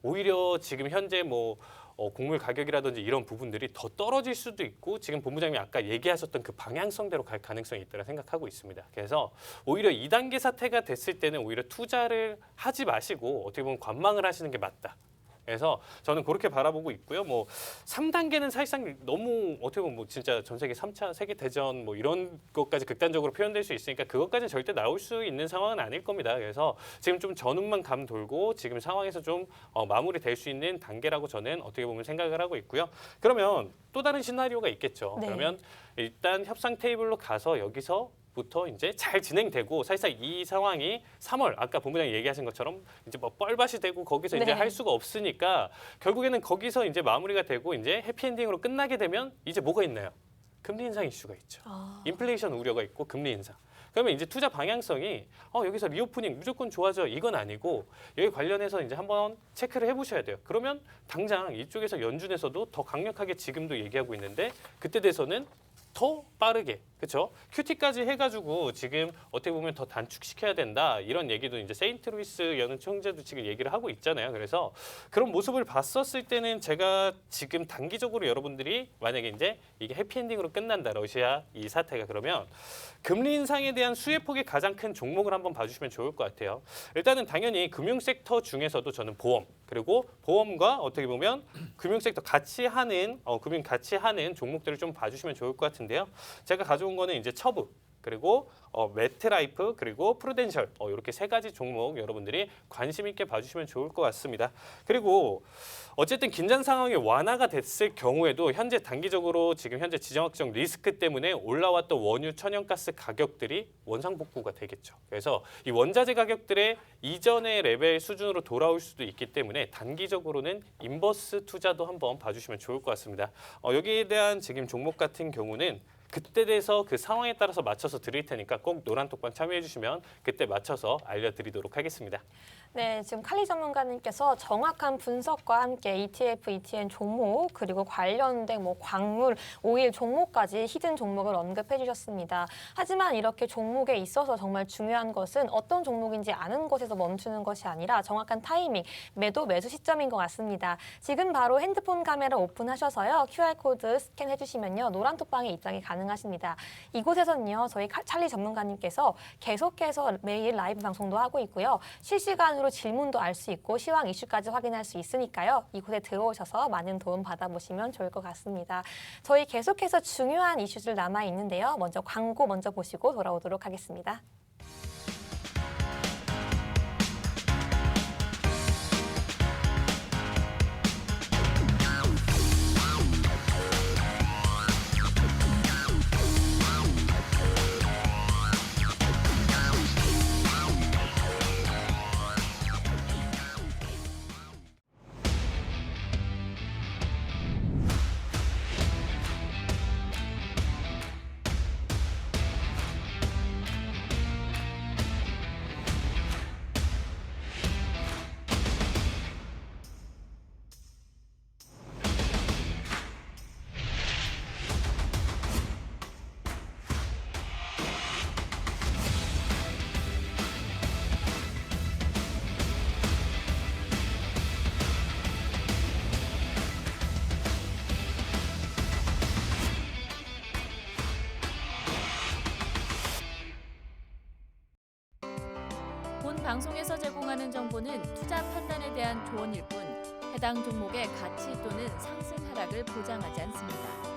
오히려 지금 현재 뭐 곡물 가격이라든지 이런 부분들이 더 떨어질 수도 있고 지금 본부장님이 아까 얘기하셨던 그 방향성대로 갈 가능성이 있다고 생각하고 있습니다. 그래서 오히려 2단계 사태가 됐을 때는 오히려 투자를 하지 마시고 어떻게 보면 관망을 하시는 게 맞다. 그래서 저는 그렇게 바라보고 있고요. 뭐 3단계는 사실상 너무 어떻게 보면 뭐 진짜 전 세계 3차 세계 대전 뭐 이런 것까지 극단적으로 표현될 수 있으니까 그것까지는 절대 나올 수 있는 상황은 아닐 겁니다. 그래서 지금 좀 전운만 감 돌고 지금 상황에서 좀 마무리될 수 있는 단계라고 저는 어떻게 보면 생각을 하고 있고요. 그러면 또 다른 시나리오가 있겠죠. 네. 그러면 일단 협상 테이블로 가서 여기서 부터 이제 잘 진행되고 사실상 이 상황이 3월 아까 본부장이 얘기하신 것처럼 이제 뭐 뻘밭이 되고 거기서 이제 네. 할 수가 없으니까 결국에는 거기서 이제 마무리가 되고 이제 해피엔딩으로 끝나게 되면 이제 뭐가 있나요? 금리 인상 이슈가 있죠. 인플레이션 우려가 있고 금리 인상. 그러면 이제 투자 방향성이 여기서 리오프닝 무조건 좋아져 이건 아니고 여기 관련해서 이제 한번 체크를 해보셔야 돼요. 그러면 당장 이쪽에서 연준에서도 더 강력하게 지금도 얘기하고 있는데 그때 돼서는 더 빠르게 그렇죠? QT까지 해가지고 지금 어떻게 보면 더 단축시켜야 된다 이런 얘기도 이제 세인트루이스 여는 총재도 지금 얘기를 하고 있잖아요. 그래서 그런 모습을 봤었을 때는 제가 지금 단기적으로 여러분들이 만약에 이제 이게 해피엔딩으로 끝난다 러시아 이 사태가 그러면 금리 인상에 대한 수혜 폭이 가장 큰 종목을 한번 봐주시면 좋을 것 같아요. 일단은 당연히 금융 섹터 중에서도 저는 보험 그리고 보험과 어떻게 보면 금융 섹터 같이 하는 금융 같이 하는 종목들을 좀 봐주시면 좋을 것 같은데요. 제가 가져온 거는 이제 처브 그리고 메트라이프 그리고 프루덴셜 이렇게 세 가지 종목 여러분들이 관심 있게 봐주시면 좋을 것 같습니다. 그리고 어쨌든 긴장 상황이 완화가 됐을 경우에도 현재 단기적으로 지금 현재 지정학적 리스크 때문에 올라왔던 원유 천연가스 가격들이 원상복구가 되겠죠. 그래서 이 원자재 가격들의 이전의 레벨 수준으로 돌아올 수도 있기 때문에 단기적으로는 인버스 투자도 한번 봐주시면 좋을 것 같습니다. 여기에 대한 지금 종목 같은 경우는 그때 돼서 그 상황에 따라서 맞춰서 드릴 테니까 꼭 노란 톡방 참여해 주시면 그때 맞춰서 알려드리도록 하겠습니다. 네, 지금 칼리 전문가님께서 정확한 분석과 함께 ETF, ETN 종목 그리고 관련된 뭐 광물, 오일 종목까지 히든 종목을 언급해 주셨습니다. 하지만 이렇게 종목에 있어서 정말 중요한 것은 어떤 종목인지 아는 것에서 멈추는 것이 아니라 정확한 타이밍, 매수 시점인 것 같습니다. 지금 바로 핸드폰 카메라 오픈하셔서요. QR코드 스캔해 주시면요. 노란 톡방에 입장이 가능하십니다. 이곳에서는요. 저희 찰리 전문가님께서 계속해서 매일 라이브 방송도 하고 있고요. 실시간으로 질문도 알 수 있고 시황 이슈까지 확인할 수 있으니까요. 이곳에 들어오셔서 많은 도움 받아보시면 좋을 것 같습니다. 저희 계속해서 중요한 이슈들 남아 있는데요. 먼저 광고 먼저 보시고 돌아오도록 하겠습니다. 방송에서 제공하는 정보는 투자 판단에 대한 조언일 뿐 해당 종목의 가치 또는 상승 하락을 보장하지 않습니다.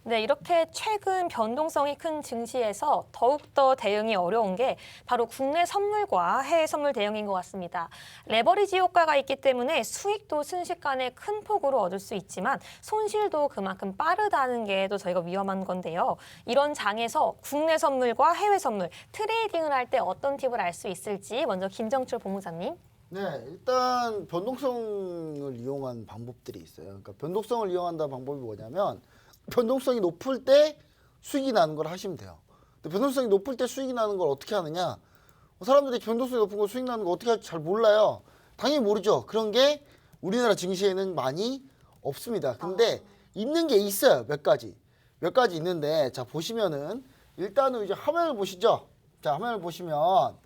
네, 이렇게 최근 변동성이 큰 증시에서 더욱더 대응이 어려운 게 바로 국내 선물과 해외 선물 대응인 것 같습니다. 레버리지 효과가 있기 때문에 수익도 순식간에 큰 폭으로 얻을 수 있지만 손실도 그만큼 빠르다는 게 또 저희가 위험한 건데요. 이런 장에서 국내 선물과 해외 선물, 트레이딩을 할 때 어떤 팁을 알 수 있을지 먼저 김정철 본부장님. 네, 일단 변동성을 이용한 방법들이 있어요. 그러니까 변동성을 이용한다는 방법이 뭐냐면 변동성이 높을 때 수익이 나는 걸 하시면 돼요. 근데 변동성이 높을 때 수익이 나는 걸 어떻게 하느냐? 사람들이 변동성이 높은 거 수익 나는 거 어떻게 할지 잘 몰라요. 당연히 모르죠. 그런 게 우리나라 증시에는 많이 없습니다. 근데 있는 게 있어요. 몇 가지. 몇 가지 있는데 자 보시면은 일단은 이제 화면을 보시죠. 자 화면을 보시면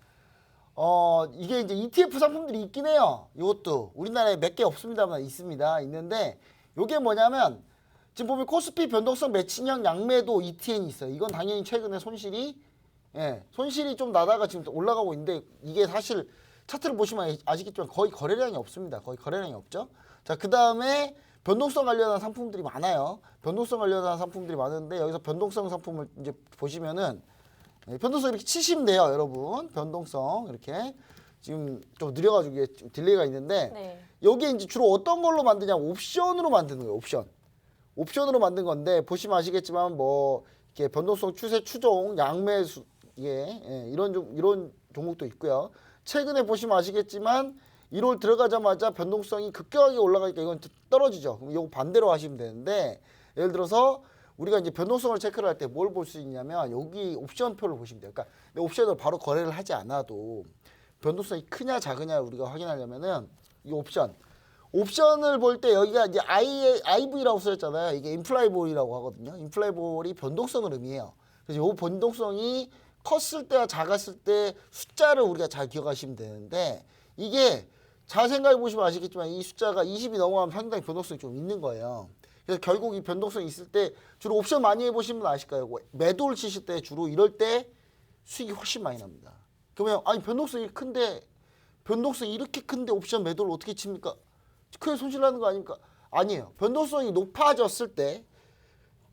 이게 이제 ETF 상품들이 있긴 해요. 이것도 우리나라에 몇 개 없습니다만 있습니다. 있는데 이게 뭐냐면 지금 보면 코스피 변동성 매칭형 양매도 ETN이 있어요. 이건 당연히 최근에 손실이 좀 나다가 지금 올라가고 있는데 이게 사실 차트를 보시면 아시겠지만 거의 거래량이 없습니다. 거의 거래량이 없죠. 자, 그 다음에 변동성 관련한 상품들이 많아요. 변동성 관련한 상품들이 많은데 여기서 변동성 상품을 이제 보시면은 변동성 이렇게 치시면 돼요, 여러분. 변동성 이렇게 지금 좀 느려가지고 이게 좀 딜레이가 있는데 네. 여기에 이제 주로 어떤 걸로 만드냐? 옵션으로 만드는 거예요. 옵션으로 만든 건데 보시면 아시겠지만 뭐 이렇게 변동성 추세 추종 양매수 이런 종목도 있고요. 최근에 보시면 아시겠지만 1월 들어가자마자 변동성이 급격하게 올라가니까 이건 떨어지죠. 그럼 이거 반대로 하시면 되는데 예를 들어서 우리가 이제 변동성을 체크를 할 때 뭘 볼 수 있냐면 여기 옵션표를 보시면 돼요. 그러니까 내 옵션을 바로 거래를 하지 않아도 변동성이 크냐 작으냐 우리가 확인하려면은 이 옵션을 볼 때 여기가 이제 IV라고 써있잖아요. 이게 임플라이볼이라고 하거든요. 임플라이볼이 변동성을 의미해요. 그래서 이 변동성이 컸을 때와 작았을 때 숫자를 우리가 잘 기억하시면 되는데 이게 잘 생각해 보시면 아시겠지만 이 숫자가 20이 넘어가면 상당히 변동성이 좀 있는 거예요. 그래서 결국 이 변동성이 있을 때 주로 옵션 많이 해보시는 분 아실 거예요. 매도를 치실 때 주로 이럴 때 수익이 훨씬 많이 납니다. 그러면 아니 변동성이 이렇게 큰데 옵션 매도를 어떻게 칩니까? 크게 손실나는 거 아닙니까? 아니에요. 변동성이 높아졌을 때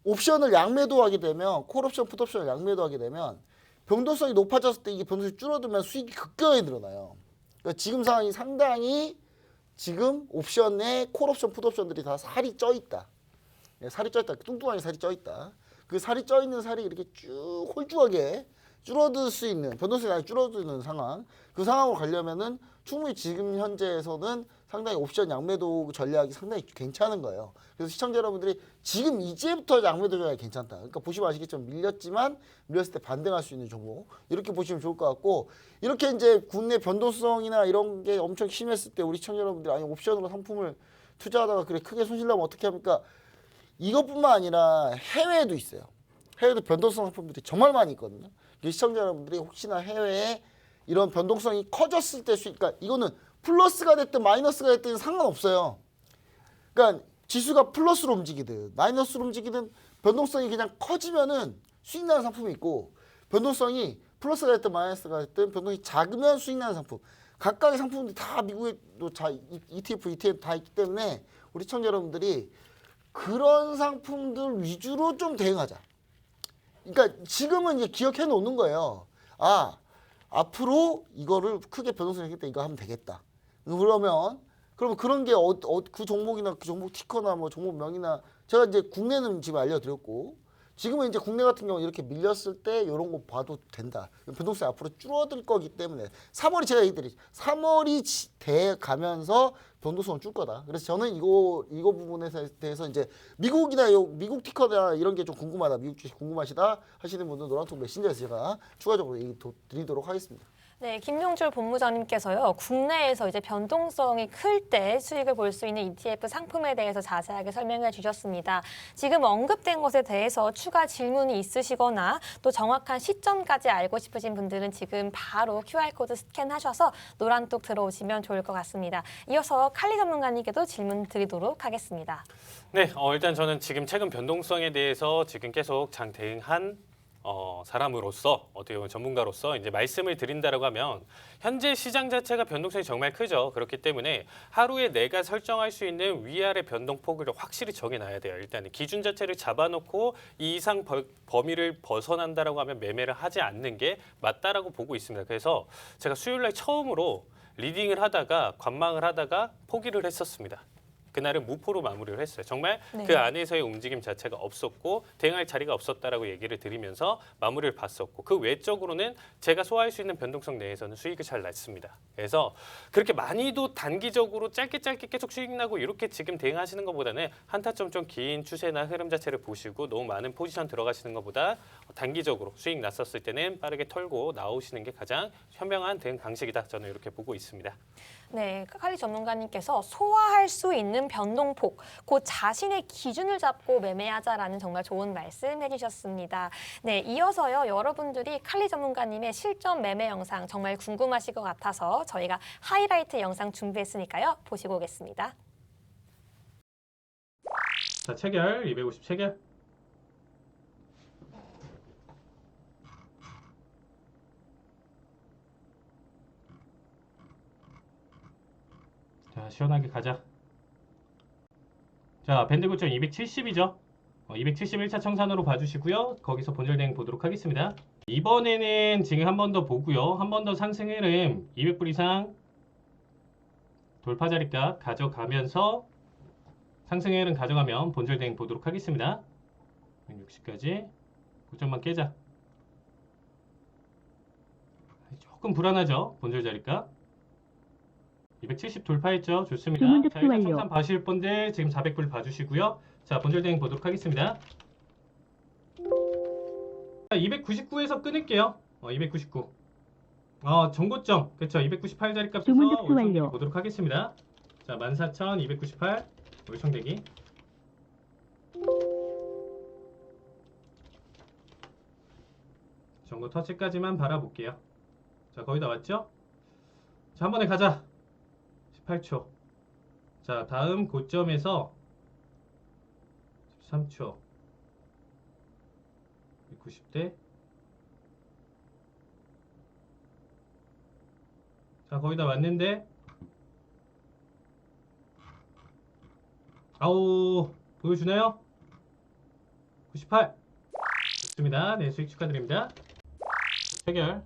옵션을 양매도하게 되면 콜옵션, 풋옵션을 양매도하게 되면 변동성이 높아졌을 때 이게 변동성이 줄어들면 수익이 급격하게 늘어나요. 그러니까 지금 상황이 상당히 지금 옵션에 콜옵션, 풋옵션들이 다 살이 쪄 있다. 살이 쪄 있다. 뚱뚱하게 살이 쪄 있다. 그 살이 쪄 있는 살이 이렇게 쭉 홀쭉하게 줄어들 수 있는 변동성이 많이 줄어드는 상황. 그 상황으로 가려면은 충분히 지금 현재에서는 상당히 옵션 양매도 전략이 상당히 괜찮은 거예요. 그래서 시청자 여러분들이 지금 이제부터 양매도 전략이 괜찮다. 그러니까 보시면 아시겠지만 밀렸을 때 반등할 수 있는 종목 이렇게 보시면 좋을 것 같고 이렇게 이제 국내 변동성이나 이런 게 엄청 심했을 때 우리 시청자 여러분들이 아니 옵션으로 상품을 투자하다가 그래 크게 손실나면 어떻게 합니까? 이것뿐만 아니라 해외에도 있어요. 해외도 변동성 상품들이 정말 많이 있거든요. 시청자 여러분들이 혹시나 해외에 이런 변동성이 커졌을 때 그러니까 이거는 플러스가 됐든 마이너스가 됐든 상관없어요. 그러니까 지수가 플러스로 움직이든 마이너스로 움직이든 변동성이 그냥 커지면은 수익 나는 상품이 있고 변동성이 플러스가 됐든 마이너스가 됐든 변동이 작으면 수익 나는 상품. 각각의 상품들이 다 미국에도 ETF 다 있기 때문에 우리 시청자 여러분들이 그런 상품들 위주로 좀 대응하자. 그러니까 지금은 이제 기억해 놓는 거예요. 아, 앞으로 이거를 크게 변동성이 생길 때 이거 하면 되겠다. 그러면 그런 게 그 종목이나 그 종목 티커나 뭐 종목명이나 제가 이제 국내는 지금 알려드렸고 지금은 이제 국내 같은 경우 이렇게 밀렸을 때 이런 거 봐도 된다. 변동성이 앞으로 줄어들 거기 때문에 3월이 제가 얘기드렸죠. 3월이 돼 가면서 변동성은 줄 거다. 그래서 저는 이거 부분에 대해서 이제 미국 티커나 이런 게 좀 궁금하다. 미국 주식 궁금하시다 하시는 분들은 노란통 메신저에서 제가 추가적으로 얘기 드리도록 하겠습니다. 네, 김용줄 본부장님께서요. 국내에서 이제 변동성이 클 때 수익을 볼 수 있는 ETF 상품에 대해서 자세하게 설명해 주셨습니다. 지금 언급된 것에 대해서 추가 질문이 있으시거나 또 정확한 시점까지 알고 싶으신 분들은 지금 바로 QR코드 스캔하셔서 노란톡 들어오시면 좋을 것 같습니다. 이어서 칼리 전문가님께도 질문 드리도록 하겠습니다. 네, 일단 저는 지금 최근 변동성에 대해서 지금 계속 장 대응한 사람으로서 어떻게 보면 전문가로서 이제 말씀을 드린다라고 하면 현재 시장 자체가 변동성이 정말 크죠. 그렇기 때문에 하루에 내가 설정할 수 있는 위아래 변동폭을 확실히 정해놔야 돼요. 일단 기준 자체를 잡아놓고 이 이상 범위를 벗어난다라고 하면 매매를 하지 않는 게 맞다라고 보고 있습니다. 그래서 제가 수요일날 처음으로 리딩을 하다가 관망을 하다가 포기를 했었습니다. 그날은 무포로 마무리를 했어요. 정말 네. 그 안에서의 움직임 자체가 없었고 대응할 자리가 없었다라고 얘기를 드리면서 마무리를 봤었고 그 외적으로는 제가 소화할 수 있는 변동성 내에서는 수익을 잘 냈습니다. 그래서 그렇게 많이도 단기적으로 짧게 계속 수익 나고 이렇게 지금 대응하시는 것보다는 한타점 좀 긴 추세나 흐름 자체를 보시고 너무 많은 포지션 들어가시는 것보다 단기적으로 수익 났었을 때는 빠르게 털고 나오시는 게 가장 현명한 대응 방식이다. 저는 이렇게 보고 있습니다. 네, 칼리 전문가님께서 소화할 수 있는 변동폭, 곧 자신의 기준을 잡고 매매하자라는 정말 좋은 말씀 해주셨습니다. 네, 이어서요 여러분들이 칼리 전문가님의 실전 매매 영상 정말 궁금하실 것 같아서 저희가 하이라이트 영상 준비했으니까요 보시고 오겠습니다. 자, 체결 250 체결. 자, 시원하게 가자. 자, 밴드 고점 270이죠. 271차 청산으로 봐주시고요. 거기서 본절 대응 보도록 하겠습니다. 이번에는 지금 한 번 더 보고요. 한 번 더 상승 흐름 200불 이상 돌파 자리값 가져가면서 상승 흐름 가져가면 본절 대응 보도록 하겠습니다. 160까지 고점만 깨자. 조금 불안하죠. 본절 자리값 270 돌파했죠. 좋습니다. 주문 자, 접수 일단 완료. 청산 봐주실 분들 지금 400불 봐주시고요. 자, 본절 대응 보도록 하겠습니다. 299에서 끊을게요. 299. 정고점. 그렇죠. 298 자리 값에서 주문 접수 올청대기 완료. 보도록 하겠습니다. 자, 14,298 올청대기. 정고 터치까지만 바라볼게요. 자, 거의 다 왔죠? 자, 한 번에 가자. 18초. 자, 다음 고점에서 13초. 90대. 자, 거의 다 왔는데. 아우, 보여주나요? 98. 좋습니다. 네, 수익 축하드립니다. 체결.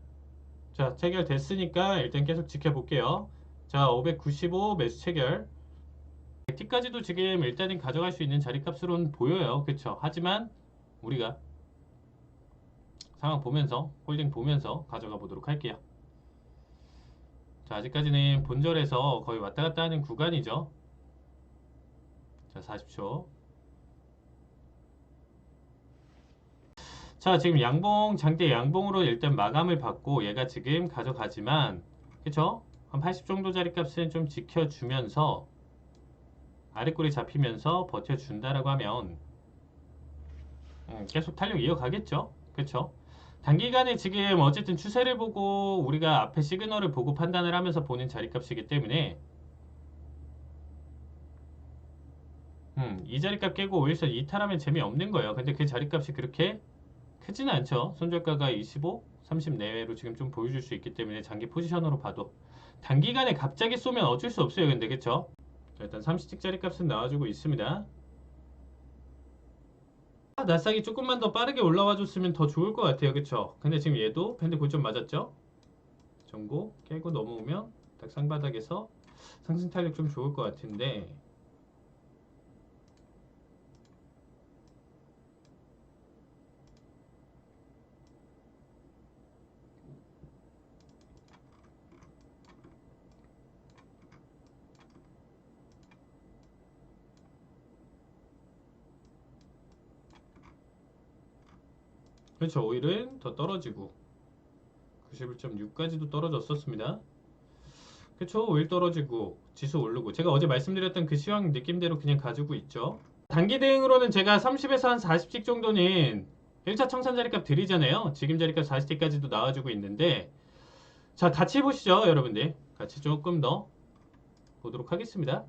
자, 체결 됐으니까 일단 계속 지켜볼게요. 자, 595 매수 체결. 100T까지도 지금 일단은 가져갈 수 있는 자리값으로는 보여요. 그쵸? 하지만 우리가 상황 보면서 홀딩 보면서 가져가 보도록 할게요. 자, 아직까지는 본절에서 거의 왔다 갔다 하는 구간이죠. 자, 40초. 자, 지금 양봉, 장대 양봉으로 일단 마감을 받고 얘가 지금 가져가지만, 그쵸? 한 80 정도 자리 값은 좀 지켜주면서 아랫골이 잡히면서 버텨준다라고 하면 계속 탄력 이어가겠죠? 그쵸? 단기간에 지금 어쨌든 추세를 보고 우리가 앞에 시그널을 보고 판단을 하면서 보는 자리값이기 때문에 이 자리값 깨고 오일선 이탈하면 재미없는 거예요. 근데 그 자리값이 그렇게 크지는 않죠. 손절가가 25, 30 내외로 지금 좀 보여줄 수 있기 때문에 장기 포지션으로 봐도 단기간에 갑자기 쏘면 어쩔 수 없어요. 근데 그쵸? 자, 일단 30틱 자리값은 나와주고 있습니다. 나스닥이 조금만 더 빠르게 올라와 줬으면 더 좋을 것 같아요. 그쵸? 근데 지금 얘도 밴드 고점 맞았죠? 전고 깨고 넘어오면 딱 상바닥에서 상승 탄력 좀 좋을 것 같은데 그렇죠. 오일은 더 떨어지고 91.6까지도 떨어졌었습니다. 그쵸? 오일 떨어지고 지수 오르고 제가 어제 말씀드렸던 그 시황 느낌대로 그냥 가지고 있죠. 단기 대응으로는 제가 30에서 한 40씩 정도는 1차 청산 자리값 드리잖아요. 지금 자리값 40씩까지도 나와주고 있는데 자 같이 보시죠 여러분들. 같이 조금 더 보도록 하겠습니다.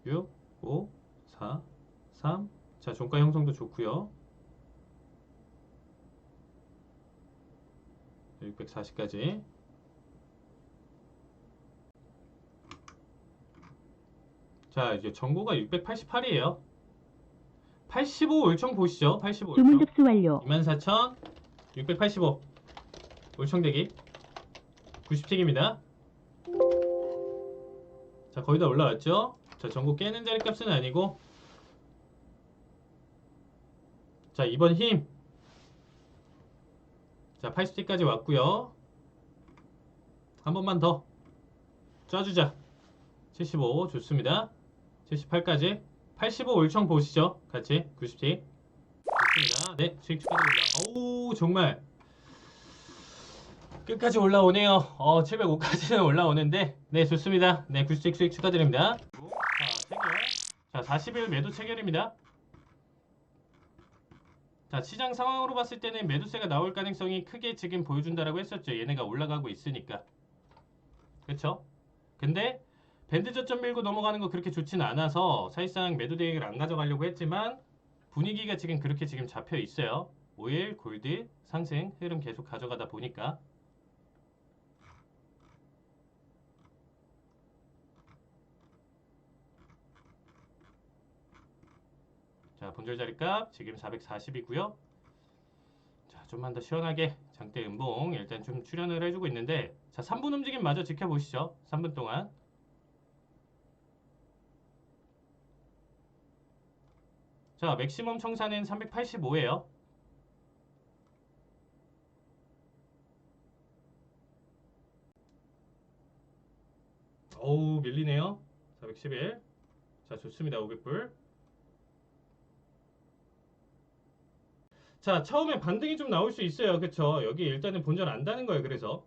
6, 5, 4, 3 자 종가 형성도 좋고요. 640까지 자 이제 전고가 688이에요. 85 올청 보시죠. 85 주문 올청 접수 완료. 24,685 올청대기 90틱입니다. 자 거의 다 올라왔죠. 자 전고 깨는 자리값은 아니고 자 이번 힘 자 80틱까지 왔고요. 한 번만 더 쪄주자. 75 좋습니다. 78까지 85 올청 보시죠. 같이 90틱 좋습니다. 네 수익 축하드립니다. 오 정말 끝까지 올라오네요. 705까지는 올라오는데 네 좋습니다. 네 90틱 수익 축하드립니다. 자 체결 자 40일 매도 체결입니다. 자 시장 상황으로 봤을 때는 매도세가 나올 가능성이 크게 지금 보여준다라고 했었죠. 얘네가 올라가고 있으니까. 그쵸? 근데 밴드 저점 밀고 넘어가는 거 그렇게 좋진 않아서 사실상 매도 대응을 안 가져가려고 했지만 분위기가 지금 그렇게 지금 잡혀 있어요. 오일, 골드, 상승 흐름 계속 가져가다 보니까 자 본절 자리값 지금 440이고요. 자 좀만 더 시원하게 장대 음봉 일단 좀 출현을 해주고 있는데 자 3분 움직임 마저 지켜보시죠. 3분 동안 자 맥시멈 청산은 385예요. 어우 밀리네요. 411 자 좋습니다. 500불 자 처음에 반등이 좀 나올 수 있어요. 그쵸? 여기 일단은 본절 안다는 거예요. 그래서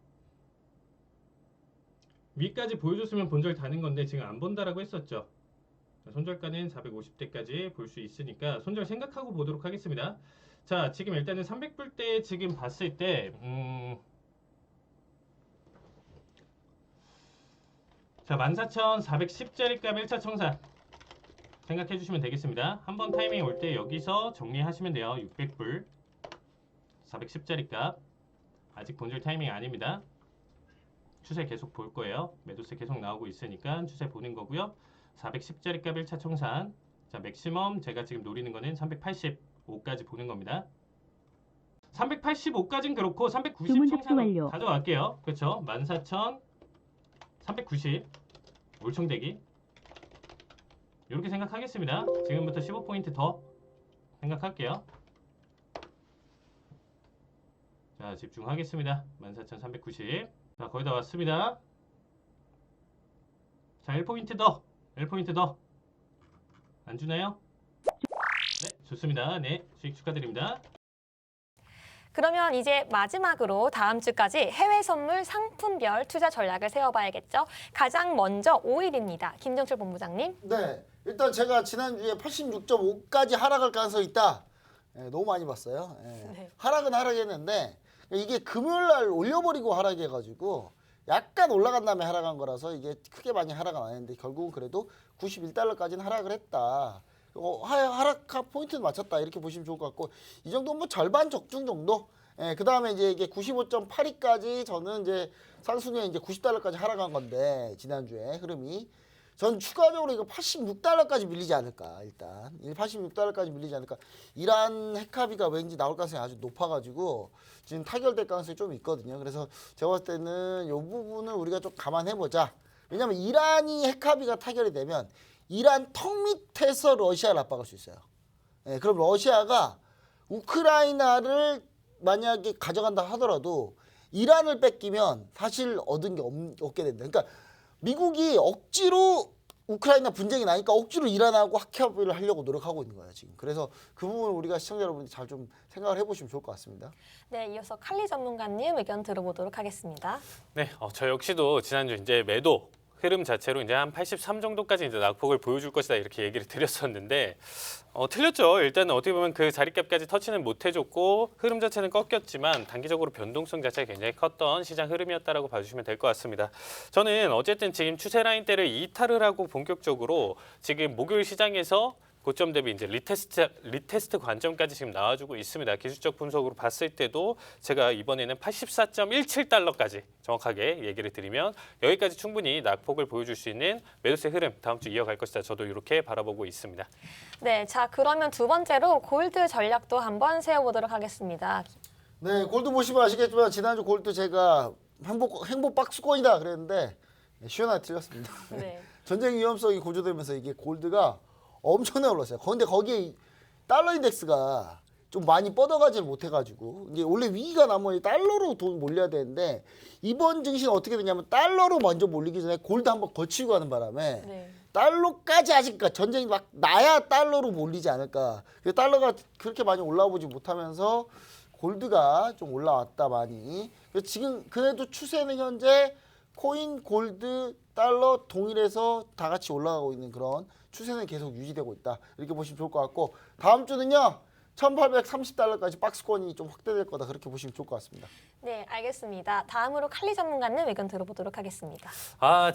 위까지 보여줬으면 본절 다는 건데 지금 안 본다라고 했었죠. 손절가는 450대까지 볼 수 있으니까 손절 생각하고 보도록 하겠습니다. 자 지금 일단은 300불대 지금 봤을 때 자 14,410짜리 값 1차 청산 생각해 주시면 되겠습니다. 한번 타이밍 올 때 여기서 정리하시면 돼요. 600불 410짜리 값 아직 본절 타이밍 아닙니다. 추세 계속 볼 거예요. 매도세 계속 나오고 있으니까 추세 보는 거고요. 410짜리 값 1차 청산 자 맥시멈 제가 지금 노리는 거는 385까지 보는 겁니다. 385까지는 그렇고 390 주문 접수 청산 완료. 가져갈게요. 그렇죠? 14,390 올청대기 이렇게 생각하겠습니다. 지금부터 15포인트 더 생각할게요. 자 집중하겠습니다. 14,390 자 거의 다 왔습니다. 자 1포인트 더 1포인트 더 안주나요? 네 좋습니다. 네 수익 축하드립니다. 그러면 이제 마지막으로 다음 주까지 해외 선물 상품별 투자 전략을 세워봐야겠죠. 가장 먼저 오일입니다. 김정철 본부장님. 네, 일단 제가 지난주에 86.5까지 하락할 가능성이 있다. 너무 많이 봤어요. 네. 하락은 하락했는데 이게 금요일 날 올려버리고 하락해가지고 약간 올라간 다음에 하락한 거라서 이게 크게 많이 하락은 안 했는데 결국은 그래도 91달러까지는 하락을 했다. 하락 포인트는 맞췄다 이렇게 보시면 좋을 것 같고 이 정도면 뭐 절반 적중 정도. 그 다음에 이제 이게 95.82까지 저는 이제 상승에 이제 90달러까지 하락한 건데 지난주에 흐름이 전 추가적으로 이거 86달러까지 밀리지 않을까 일단 86달러까지 밀리지 않을까. 이란 핵합의가 왠지 나올 가능성이 아주 높아가지고 지금 타결될 가능성이 좀 있거든요. 그래서 제가 봤을 때는 이 부분을 우리가 좀 감안해보자. 왜냐하면 이란이 핵합의가 타결이 되면 이란 턱 밑에서 러시아를 압박할 수 있어요. 그럼 러시아가 우크라이나를 만약에 가져간다 하더라도 이란을 뺏기면 사실 얻은 게 없게 된다. 그러니까 미국이 억지로 우크라이나 분쟁이 나니까 억지로 이란하고 합의를 하려고 노력하고 있는 거예요 지금. 그래서 그 부분을 우리가 시청자 여러분이 잘 좀 생각을 해보시면 좋을 것 같습니다. 네, 이어서 칼리 전문가님 의견 들어보도록 하겠습니다. 네, 저 역시도 지난주 이제 매도 흐름 자체로 이제 한 83 정도까지 이제 낙폭을 보여줄 것이다 이렇게 얘기를 드렸었는데 틀렸죠. 일단 어떻게 보면 그 자리값까지 터치는 못 해줬고 흐름 자체는 꺾였지만 단기적으로 변동성 자체가 굉장히 컸던 시장 흐름이었다라고 봐주시면 될 것 같습니다. 저는 어쨌든 지금 추세 라인대를 이탈을 하고 본격적으로 지금 목요일 시장에서 고점 대비 이제 리테스트 관점까지 지금 나와주고 있습니다. 기술적 분석으로 봤을 때도 제가 이번에는 84.17달러까지 정확하게 얘기를 드리면 여기까지 충분히 낙폭을 보여줄 수 있는 매도세 흐름 다음 주 이어갈 것이다. 저도 이렇게 바라보고 있습니다. 네, 자 그러면 두 번째로 골드 전략도 한번 세워보도록 하겠습니다. 네, 골드 보시면 아시겠지만 지난주 골드 제가 행복 박스권이다 그랬는데 시원하게 틀렸습니다. 네. 전쟁 위험성이 고조되면서 이게 골드가 엄청나게 올랐어요. 그런데 거기에 달러 인덱스가 좀 많이 뻗어가지를 못해가지고 이제 원래 위기가 나면 달러로 돈 몰려야 되는데 이번 증시는 어떻게 되냐면 달러로 먼저 몰리기 전에 골드 한번 거치고 가는 바람에 네. 달러까지 아직 그러니까 전쟁이 막 나야 달러로 몰리지 않을까. 그래서 달러가 그렇게 많이 올라오지 못하면서 골드가 좀 올라왔다 많이. 그래서 지금 그래도 추세는 현재 코인, 골드, 달러 동일해서 다 같이 올라가고 있는 그런 추세는 계속 유지되고 있다. 이렇게 보시면 좋을 것 같고 다음 주는요. 1830달러까지 박스권이 좀 확대될 거다. 그렇게 보시면 좋을 것 같습니다. 네, 알겠습니다. 다음으로 칼리 전문가님 의견 들어보도록 하겠습니다.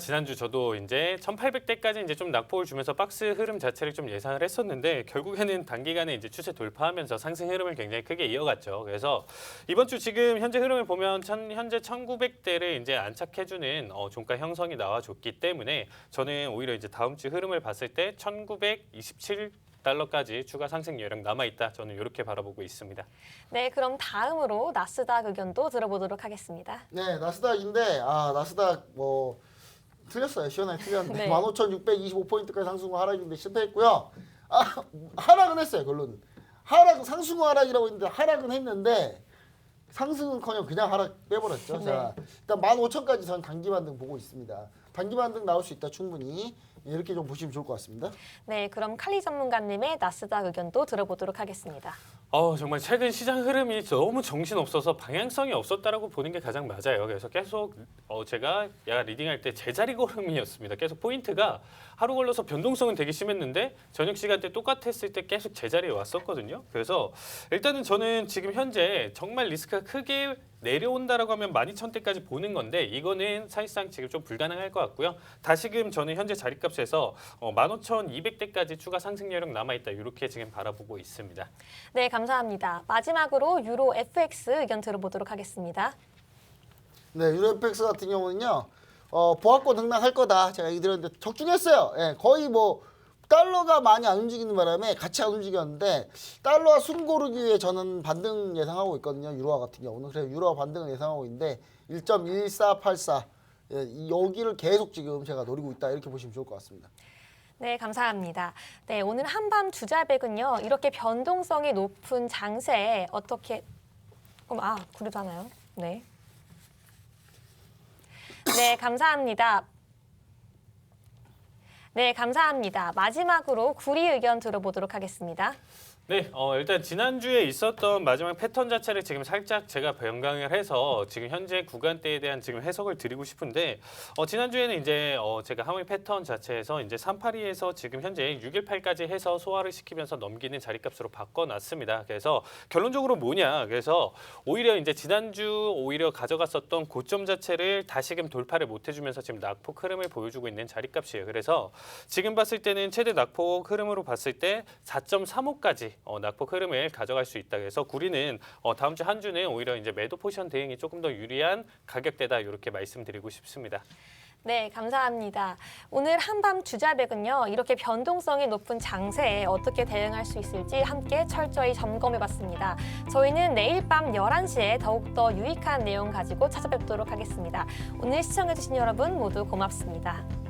지난주 저도 이제 1800대까지 이제 좀 낙폭을 주면서 박스 흐름 자체를 좀 예상을 했었는데 결국에는 단기간에 이제 추세 돌파하면서 상승 흐름을 굉장히 크게 이어갔죠. 그래서 이번 주 지금 현재 흐름을 보면 현재 1900대를 이제 안착해주는 종가 형성이 나와줬기 때문에 저는 오히려 이제 다음 주 흐름을 봤을 때 1927달러까지 추가 상승 여력 남아있다. 저는 이렇게 바라보고 있습니다. 네, 그럼 다음으로 나스닥 의견도 들어보도록 하겠습니다. 네, 나스닥인데 나스닥 뭐 틀렸어요. 시원하게 틀렸는데 네. 15,625포인트까지 상승 하락인데 실패했고요. 하락은 했어요. 결론은. 상승 하락이라고 했는데 하락은 했는데 상승은커녕 그냥 하락 빼버렸죠. 네. 자, 일단 15,000까지 저는 단기 반등 보고 있습니다. 단기 반등 나올 수 있다 충분히. 이렇게 좀 보시면 좋을 것 같습니다. 네, 그럼 칼리 전문가님의 나스닥 의견도 들어보도록 하겠습니다. 정말 최근 시장 흐름이 너무 정신없어서 방향성이 없었다라고 보는 게 가장 맞아요. 그래서 계속 제가 야간 리딩할 때 제자리 걸음이었습니다. 계속 포인트가 하루 걸러서 변동성은 되게 심했는데 저녁 시간대 똑같았을 때 계속 제자리에 왔었거든요. 그래서 일단은 저는 지금 현재 정말 리스크가 크게 내려온다라고 하면 12,000대까지 보는 건데 이거는 사실상 지금 좀 불가능할 것 같고요. 다시금 저는 현재 자리값에서 15,200대까지 추가 상승 여력 남아있다. 이렇게 지금 바라보고 있습니다. 네, 감사합니다. 마지막으로 유로 FX 의견 들어보도록 하겠습니다. 네, 유로 FX 같은 경우는요. 보합권 등락할 거다. 제가 얘기 드렸는데 적중했어요. 예, 거의 뭐 달러가 많이 안 움직이는 바람에 같이 안 움직였는데 달러와 순 고르기 위해 저는 반등 예상하고 있거든요. 유로화 같은 경우는. 그래서 유로화 반등을 예상하고 있는데 1.1484 여기를 계속 지금 제가 노리고 있다. 이렇게 보시면 좋을 것 같습니다. 네, 감사합니다. 네, 오늘 한밤 주자백은요. 이렇게 변동성이 높은 장세에 어떻게 그러잖아요. 네. 네, 감사합니다. 네, 감사합니다. 마지막으로 구리 의견 들어보도록 하겠습니다. 네, 일단 지난주에 있었던 마지막 패턴 자체를 지금 살짝 제가 변경을 해서 지금 현재 구간대에 대한 지금 해석을 드리고 싶은데 지난주에는 이제 제가 하위 패턴 자체에서 이제 382에서 지금 현재 618까지 해서 소화를 시키면서 넘기는 자리값으로 바꿔놨습니다. 그래서 결론적으로 뭐냐? 그래서 오히려 이제 지난주 오히려 가져갔었던 고점 자체를 다시금 돌파를 못 해주면서 지금 낙폭 흐름을 보여주고 있는 자리값이에요. 그래서 지금 봤을 때는 최대 낙폭 흐름으로 봤을 때 4.35까지 낙폭 흐름을 가져갈 수 있다. 그래서 구리는 다음 주 한 주는 오히려 이제 매도 포지션 대응이 조금 더 유리한 가격대다. 이렇게 말씀드리고 싶습니다. 네, 감사합니다. 오늘 한밤 주자백은요. 이렇게 변동성이 높은 장세에 어떻게 대응할 수 있을지 함께 철저히 점검해봤습니다. 저희는 내일 밤 11시에 더욱더 유익한 내용 가지고 찾아뵙도록 하겠습니다. 오늘 시청해주신 여러분 모두 고맙습니다.